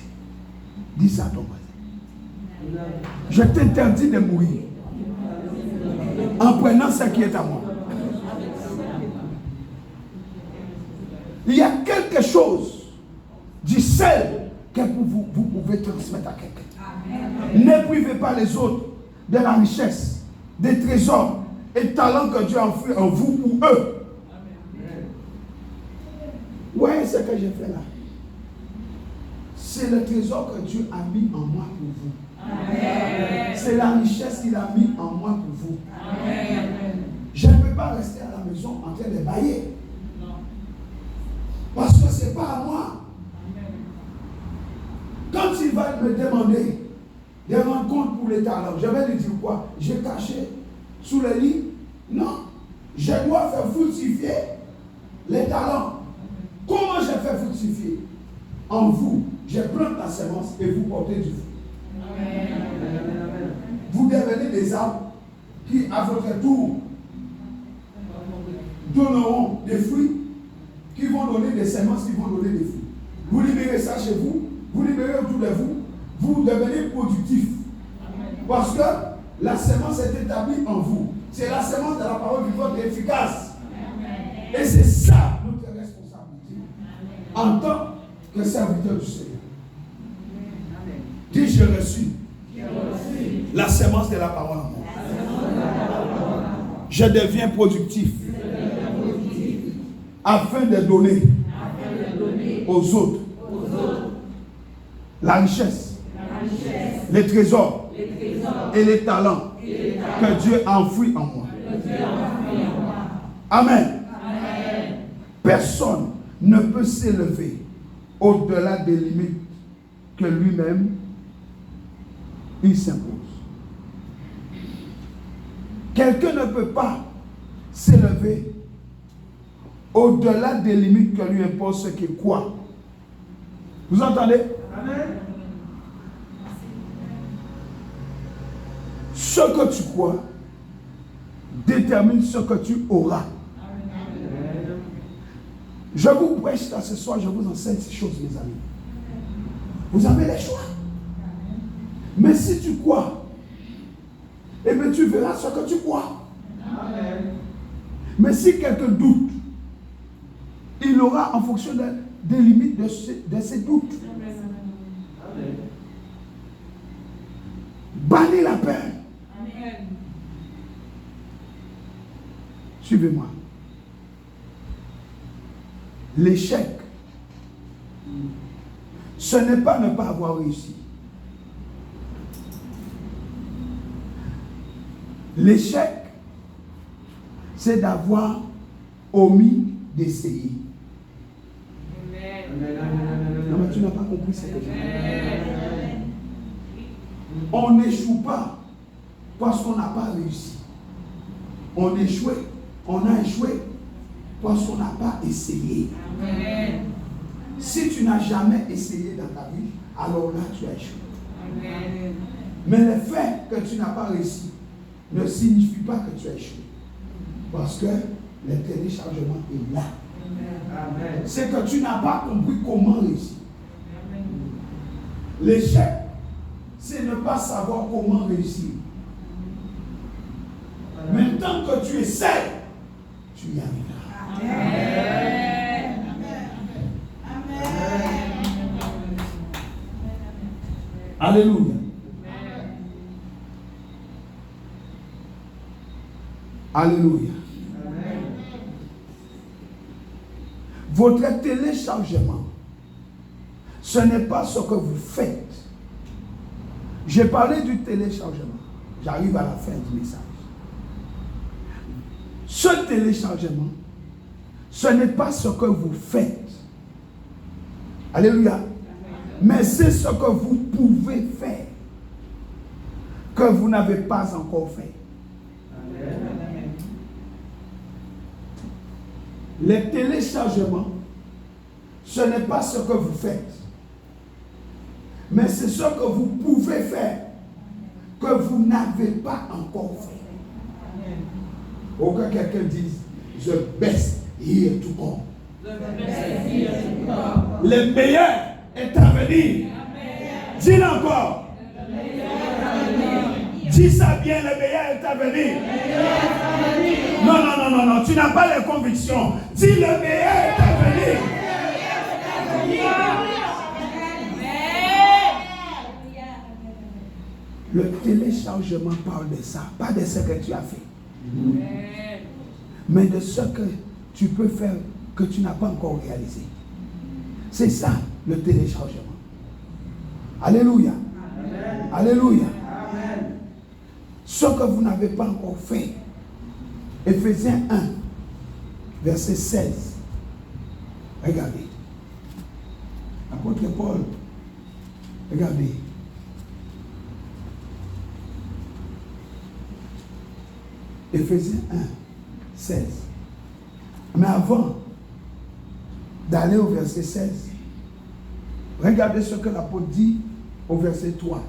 Dis ça à ton voisin. Je t'interdis de mourir en prenant ce qui est à moi. Il y a quelque chose du sel que vous pouvez transmettre à quelqu'un. Ne privez pas les autres de la richesse, des trésors et talents que Dieu a enfoui en vous pour eux. Ouais, ce que j'ai fait là. C'est le trésor que Dieu a mis en moi pour vous. Amen. C'est la richesse qu'il a mis en moi pour vous. Amen. Je ne peux pas rester à la maison en train de bailler. Non. Parce que ce n'est pas à moi. Amen. Quand il va me demander des rencontres pour les talents, je vais lui dire quoi? J'ai caché sous le lit? Non. Je dois faire fructifier les talents. Comment je fais fructifier? En vous, je plante la semence et vous portez du fruit. Vous devenez des arbres qui, à votre tour, donneront des fruits, qui vont donner des semences, qui vont donner des fruits. Vous libérez ça chez vous, vous libérez autour de vous, vous devenez productif. Parce que la semence est établie en vous. C'est la semence de la parole vivante et efficace. Et c'est ça notre responsabilité en tant que serviteur du Seigneur. Dis, j'ai reçu la semence de la parole en moi. Je deviens productif afin de donner aux autres la richesse, les trésors et les talents que Dieu a enfouis en moi. Amen. Personne ne peut s'élever au-delà des limites que lui-même il s'impose. Quelqu'un ne peut pas s'élever au-delà des limites que lui impose ce qu'il croit. Vous entendez? Amen. Ce que tu crois détermine ce que tu auras. Amen. Je vous prêche là ce soir, je vous enseigne ces choses, mes amis. Vous avez les choix. Mais si tu crois, eh bien tu verras ce que tu crois. Amen. Mais si quelqu'un doute, il aura en fonction des limites de ses doutes. Amen. Bannis la peur. Amen. Suivez-moi. L'échec, ce n'est pas ne pas avoir réussi. L'échec, c'est d'avoir omis d'essayer. Non, mais tu n'as pas compris ce que je dis. On n'échoue pas parce qu'on n'a pas réussi. On a échoué parce qu'on n'a pas essayé. Amen. Si tu n'as jamais essayé dans ta vie, alors là tu as échoué. Amen. Mais le fait que tu n'as pas réussi ne signifie pas que tu as échoué. Parce que le téléchargement est là. Amen. C'est que tu n'as pas compris comment réussir. Amen. L'échec, c'est ne pas savoir comment réussir. Amen. Mais tant que tu essaies, tu y arriveras. Amen. Amen. Alléluia. Alléluia. Amen. Votre téléchargement, ce n'est pas ce que vous faites. J'ai parlé du téléchargement. J'arrive à la fin du message. Ce téléchargement, Ce n'est pas ce que vous faites. Alléluia. Mais c'est ce que vous pouvez faire que vous n'avez pas encore fait. Les téléchargements, ce n'est pas ce que vous faites, mais c'est ce que vous pouvez faire que vous n'avez pas encore fait. Aucun quelqu'un dise the best here to come. Le meilleur est à venir. Dis-le encore. Dis ça bien, le meilleur est à venir. Non, tu n'as pas les convictions. Dis le meilleur est à venir. Le téléchargement parle de ça, pas de ce que tu as fait, mais de ce que tu peux faire que tu n'as pas encore réalisé. C'est ça le téléchargement. Alléluia. Amen. Alléluia. Amen. Ce que vous n'avez pas encore fait. Éphésiens 1, verset 16. Regardez. Apôtre Paul. Regardez. Éphésiens 1, 16. Mais avant d'aller au verset 16, regardez ce que l'apôtre dit au verset 3.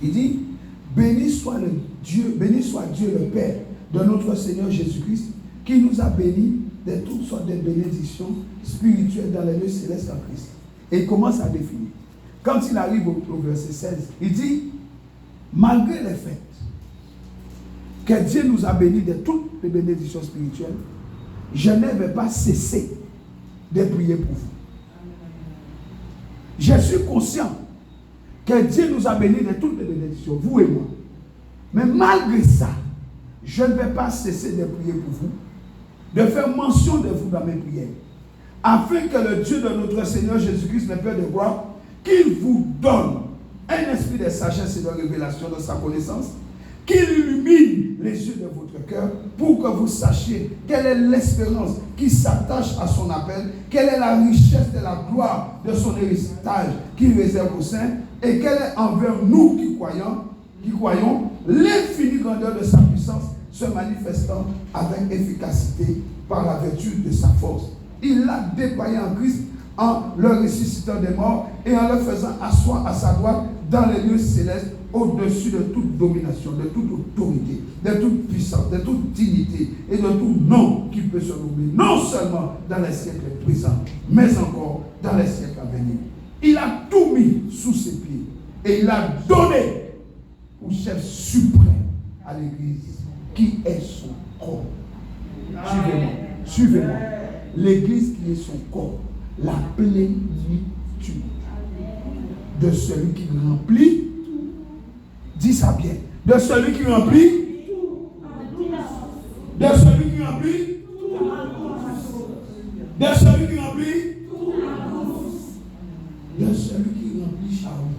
Il dit, béni soit Dieu le Père de notre Seigneur Jésus-Christ, qui nous a bénis de toutes sortes de bénédictions spirituelles dans les lieux célestes en Christ. Et il commence à définir. Quand il arrive au verset 16, il dit, malgré le fait que Dieu nous a bénis de toutes les bénédictions spirituelles, je ne vais pas cesser de prier pour vous. Je suis conscient que Dieu nous a bénis de toutes les bénédictions, vous et moi. Mais malgré ça, je ne vais pas cesser de prier pour vous, de faire mention de vous dans mes prières, afin que le Dieu de notre Seigneur Jésus-Christ, le Père de gloire, qu'il vous donne un esprit de sagesse et de révélation de sa connaissance, qu'il illumine les yeux de votre cœur pour que vous sachiez quelle est l'espérance qui s'attache à son appel, quelle est la richesse de la gloire de son héritage qu'il réserve aux saints, et quelle est envers nous qui croyons l'infinie grandeur de sa puissance se manifestant avec efficacité par la vertu de sa force. Il l'a déployé en Christ en le ressuscitant des morts et en le faisant asseoir à sa droite dans les lieux célestes, au-dessus de toute domination, de toute autorité, de toute puissance, de toute dignité et de tout nom qui peut se nommer, non seulement dans les siècles présents, mais encore dans les siècles à venir. Il a tout mis sous ses pieds et il a donné au chef suprême à l'Église, qui est son corps. Suivez-moi. L'Église qui est son corps, la plénitude de celui qui remplit. Dis ça bien. De celui qui remplit. De celui qui remplit. De celui qui remplit. De celui qui remplit Shaoui.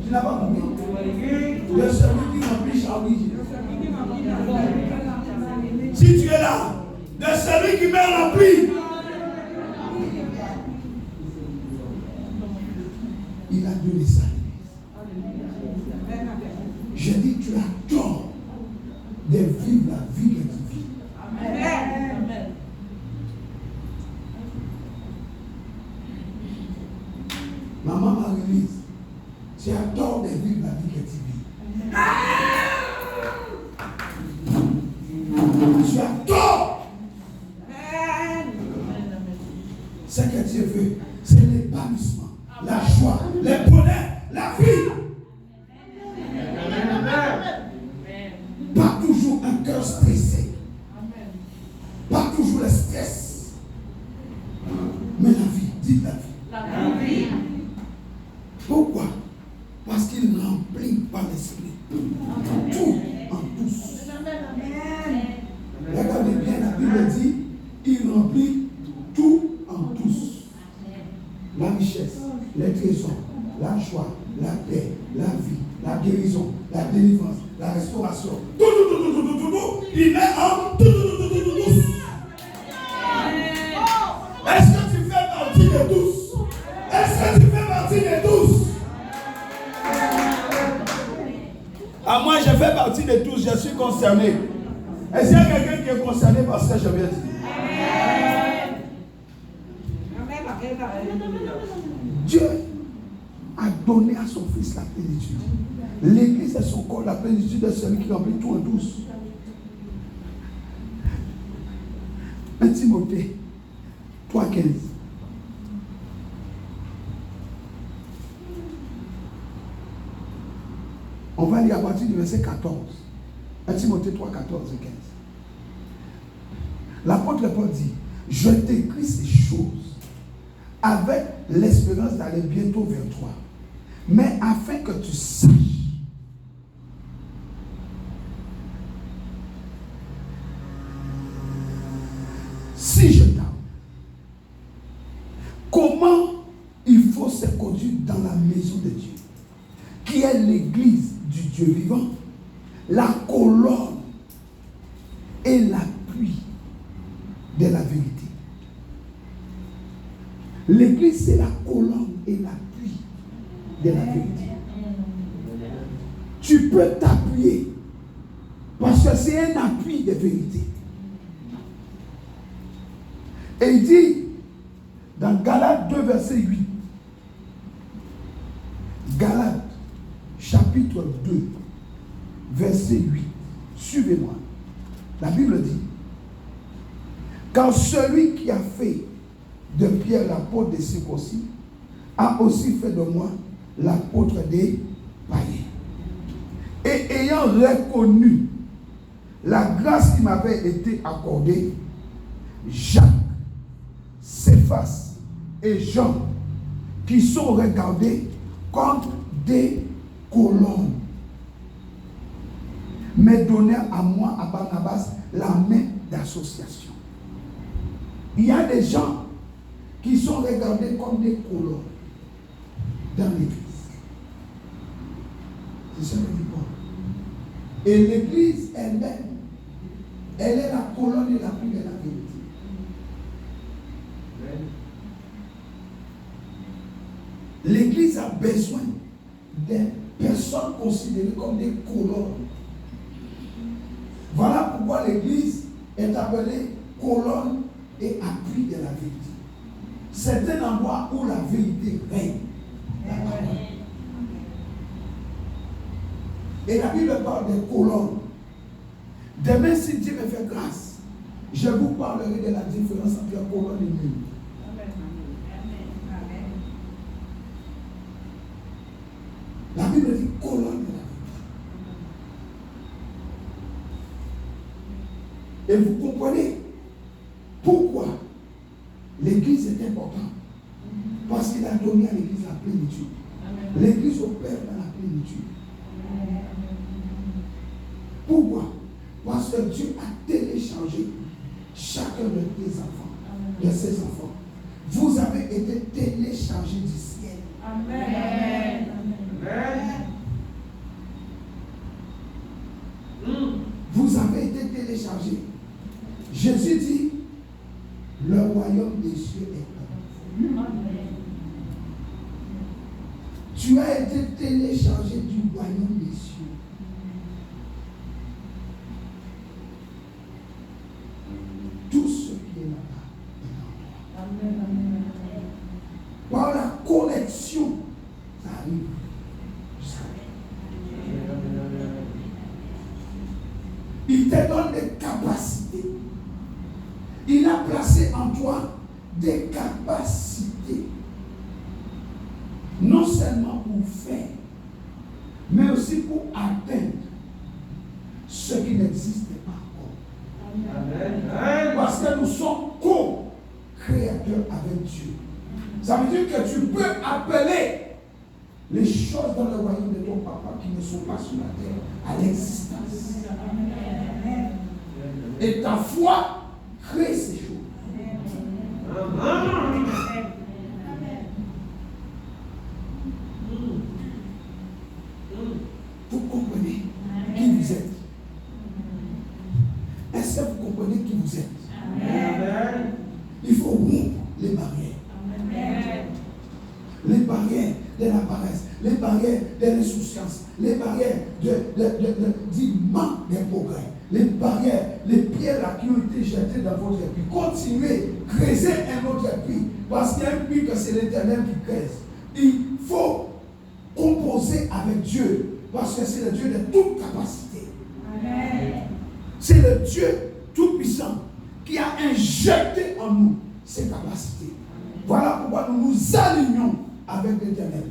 Tu n'as pas compris? De celui qui remplit Shaoui. Si tu es là, de celui qui m'a rempli. Il a donné ça. Je dis, tu as tort de vivre la vie que tu vis. Amen. Maman Marie-Lise, tu as tort de vivre la vie que tu vis. Tu as tort. Ce que Dieu veut, c'est l'épanouissement, la joie, le bonheur, la vie. Pas toujours un cœur stressé. Pas toujours le stress. Mais la vie, dites la vie. La vie. Pourquoi? Parce qu'il remplit par l'esprit. Tout en tous. Regardez bien, la Bible dit, il remplit tout en tous. La richesse, les trésors, la joie, la paix, la vie, la guérison, la délivrance, la restauration. Tout. Il met en tout. fais partie de tous, je suis concerné. Est-ce qu'il y a quelqu'un qui est concerné par ce que je viens de dire? Dieu a donné à son fils la plénitude. L'église est son corps, la plénitude est celui qui remplit tout en tous. 1 Timothée 3,15. On va lire à partir du verset 14. 1 Timothée 3, 14 et 15. L'apôtre Paul dit: je t'écris ces choses avec l'espérance d'aller bientôt vers toi, mais afin que tu saches si je t'aime, comment il faut se conduire dans la maison de Dieu, qui est l'église du Dieu vivant, la colonne et l'appui de la vérité. L'église, c'est la colonne et l'appui de la vérité. Tu peux t'appuyer parce que c'est un appui de vérité. Et il dit dans Galates 2, verset 8, Galates chapitre 2, verset 8, suivez-moi. La Bible dit: car celui qui a fait de Pierre l'apôtre des circoncis a aussi fait de moi l'apôtre des païens. Et ayant reconnu la grâce qui m'avait été accordée, Jacques, Céphas et Jean, qui sont regardés comme des colonnes, me donnèrent à moi, à Barnabas, la main d'association. Il y a des gens qui sont regardés comme des colonnes dans l'église. C'est ça que dit Paul. Et l'église elle-même, elle est la colonne et l'appui de la vérité. L'église a besoin des personnes considérées comme des colonnes. Voilà pourquoi l'église est appelée colonne et appui de la vérité. C'est un endroit où la vérité règne. Et la Bible parle des colonnes. Demain, si Dieu me fait grâce, je vous parlerai de la différence entre la colonne et le mur. La Bible dit colonne de la vérité. Et vous comprenez pourquoi l'église est importante. Parce qu'il a donné à l'église la plénitude. L'église opère dans la plénitude. Pourquoi? Parce que Dieu a téléchargé chacun de tes enfants, de ses enfants. Vous avez été téléchargés du ciel. Amen. Amen. Vous avez été téléchargés. Jésus dit: le royaume des cieux est comme. Tu as été téléchargé du royaume des cieux. Tout ce qui est là-bas est en toi. Par la connexion, ça arrive. Il te donne des capacités. Il a placé en toi des capacités. Non seulement pour faire, mais aussi pour atteindre ce qui n'existe pas encore. Amen. Parce que nous sommes co-créateurs avec Dieu. Ça veut dire que tu peux appeler les choses dans le royaume de ton papa qui ne sont pas sur la terre à l'existence. Et ta foi crée ces choses. Amen. Vous comprenez qui vous êtes? Est-ce que vous comprenez qui vous êtes? Amen. Il faut rompre les barrières. Amen. Les barrières de la paresse, les barrières barrières de l'insouciance, les barrières du manque des progrès, les barrières, les pierres là qui ont été jetées dans votre puits. Continuez, creusez un autre puits, parce qu'il y a un puits que c'est l'Éternel qui creuse. Il faut composer avec Dieu, parce que c'est le Dieu de toute capacité. Amen. C'est le Dieu tout-puissant qui a injecté en nous ses capacités. Voilà pourquoi nous nous alignons avec l'Éternel.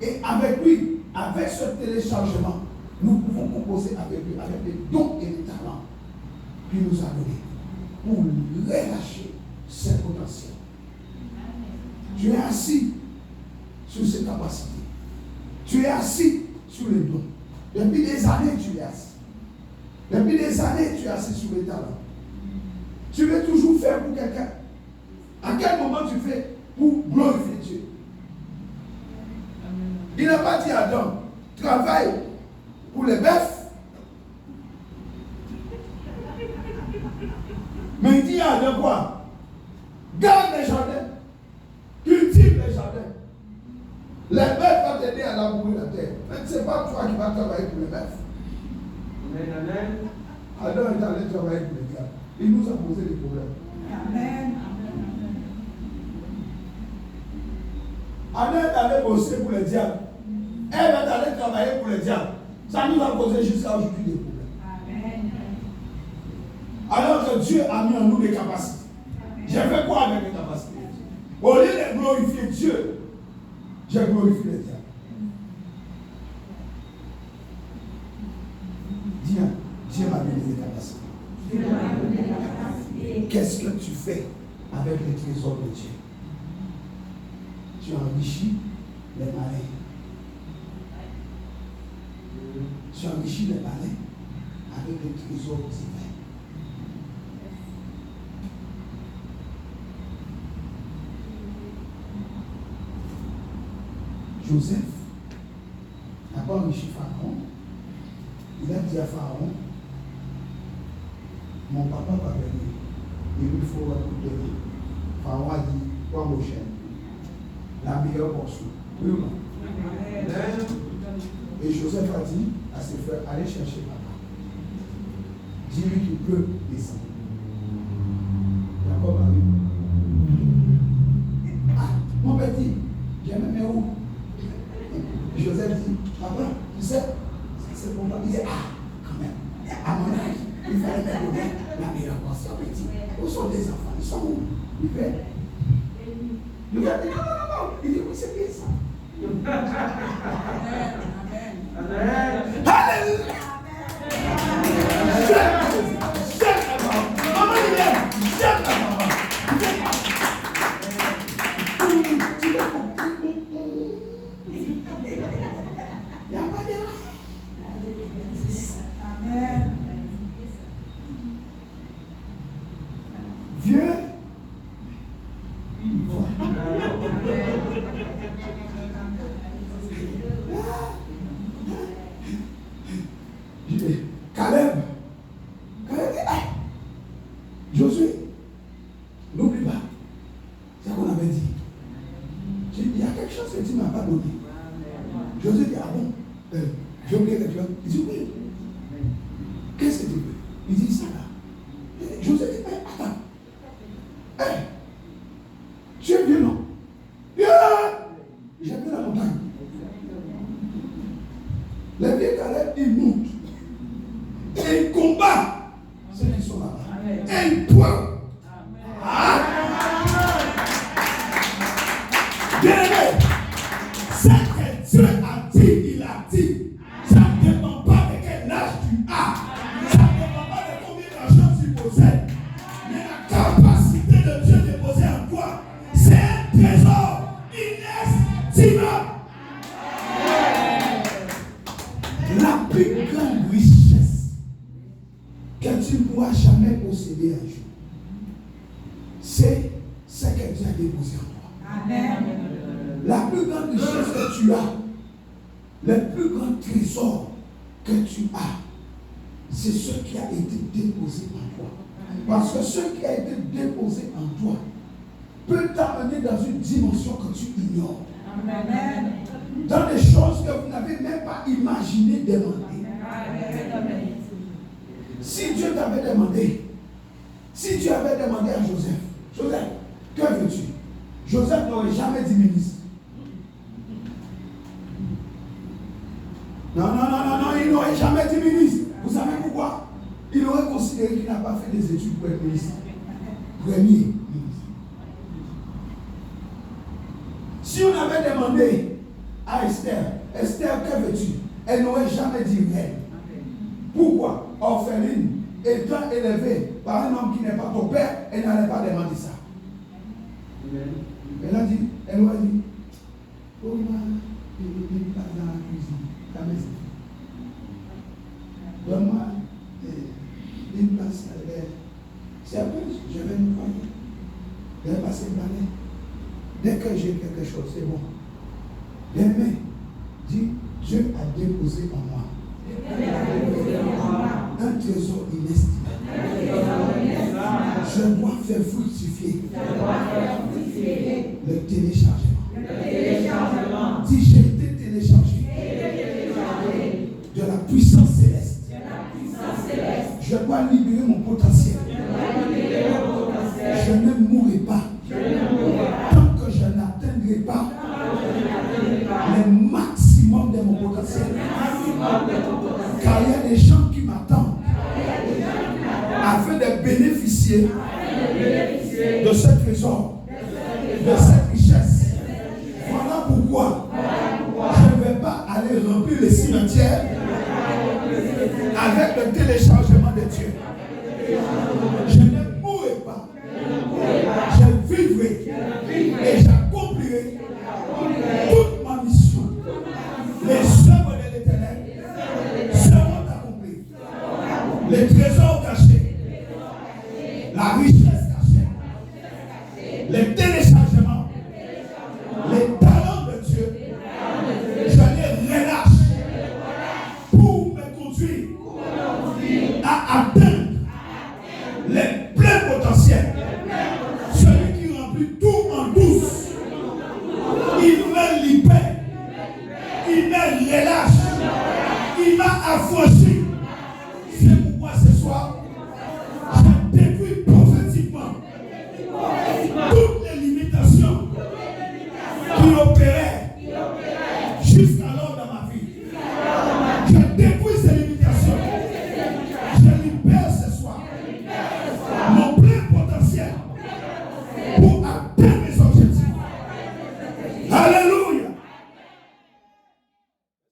Et avec lui, avec ce téléchargement, nous pouvons composer avec lui, avec les dons et les talents qu'il nous a donnés pour relâcher ses potentiels. Tu es assis sur ses capacités. Tu es assis sur les dons. Depuis des années, tu es assis. Depuis des années, tu es assis sur les talents. Tu veux toujours faire pour quelqu'un. À quel moment tu fais pour glorifier Dieu? Il n'a pas dit à Adam, travaille pour les bœufs. Mais il dit à Adam quoi? Garde les jardins, cultive les jardins. Les bœufs vont t'aider à labourer la terre. Mais ce n'est pas toi qui vas travailler pour les bœufs. Adam est allé travailler pour les diables. Il nous a posé des problèmes. Amen. Adam est allé bosser pour les diables. Elle est allée travailler pour les diables. Ça nous a posé jusqu'à aujourd'hui des problèmes. Amen. Alors que Dieu a mis en nous des capacités. J'ai fait quoi avec les capacités? Au lieu de glorifier Dieu, j'ai glorifié les diables. Dieu m'a donné des capacités. Qu'est-ce que tu fais avec les trésors de Dieu? Tu enrichis les malins. Tu enrichis les malins avec les trésors divins. Joseph n'a pas enrichi Pharaon. Il a dit à Pharaon, mon papa va venir. Il lui faut tout donner. Pharaon a dit, quoi mon cher? La meilleure portion. Oui ou non? Et Joseph a dit à ses frères, allez chercher papa. Dis-lui qu'il peut descendre. Jacob arrive. Ah, mon petit, j'ai même où? Joseph dit, papa, tu sais, c'est pour moi. Il dit, ah, quand même, à mon âge, il fallait me donner la meilleure portion, petit. Où sont les enfants? Ils sont où? Il fait. Il a dit, non. Il dit, oui, c'est bien ça. Amen. Alléluia. J'aime la parole. Maman, il aime. J'aime la parole. Il n'y a pas d'erreur. Amen. Vieux. Caleb dit, Josué, n'oublie pas ce qu'on avait dit. Il y a quelque chose que tu ne m'as pas donné. Josué dit, ah bon, j'ai oublié quelque chose. Il dit, oui. Qu'est-ce que tu veux? Il dit, ça là. Josué dit, attends. Tu es violent. J'ai vu la montagne. Les vieux Caleb, ils montent. Et ils combattent ceux qui sont là-bas. Et ils pointent. Bien-aimé, ce que Dieu a dit, il a dit. Ça ne dépend pas de quel âge tu as. Ça ne dépend pas de combien d'argent tu possèdes. Mais la capacité de Dieu déposée en toi, c'est un trésor inestimable. La plus grande richesse que tu ne pourras jamais posséder un jour, c'est ce que Dieu a déposé en toi. Amen. La plus grande richesse que tu as, le plus grand trésor que tu as, c'est ce qui a été déposé en toi. Parce que ce qui a été déposé en toi peut t'amener dans une dimension que tu ignores. Amen. Dans des choses que vous n'avez même pas imaginé demander. Si Dieu t'avait demandé, si Dieu avait demandé à Joseph, Joseph, que veux-tu? Joseph n'aurait jamais dit ministre. Non, il n'aurait jamais dit ministre. Vous savez pourquoi? Il aurait considéré qu'il n'a pas fait des études pour être ministre. Premier ministre. Si on avait demandé à Esther, Esther, que veux-tu? Elle n'aurait jamais dit reine. Pourquoi? Orpheline, étant élevée par un homme qui n'est pas ton père, elle n'allait pas demander ça. Elle aurait dit, oh là, il passe dans la cuisine, la maison. Donne-moi une place à l'air. C'est après, je vais me croire. Je vais passer le balai. Dès que j'ai quelque chose, c'est bon. Demain, dis, Dieu a déposé en moi un trésor inestimable. Je dois faire fructifier le téléchargement. Dis, j'ai été téléchargé de la puissance céleste. Je dois libérer mon potentiel. Je ne mourrai pas tant que je n'atteindrai pas le maximum de mon potentiel. Car il y a des gens qui m'attendent afin de bénéficier de ce trésor, de cette richesse. Voilà pourquoi je ne vais pas aller remplir les cimetières avec le téléchargement de Dieu. Je ne mourrai pas. Je vivrai et j'accomplirai toute ma mission. Les œuvres de l'Éternel seront accomplies. Les trésors cachés, la richesse cachée, les téléchargements, les talents de Dieu, je les relâche pour me conduire à atteindre les pleins potentiels. Celui qui remplit tout en douce, il me libère, il me relâche, il m'a affranchi. C'est pourquoi ce soir, je détruis prophétiquement toutes les limitations qui opéraient jusqu'alors dans ma vie. Je détruis ces limitations. Je libère ce soir mon plein potentiel pour atteindre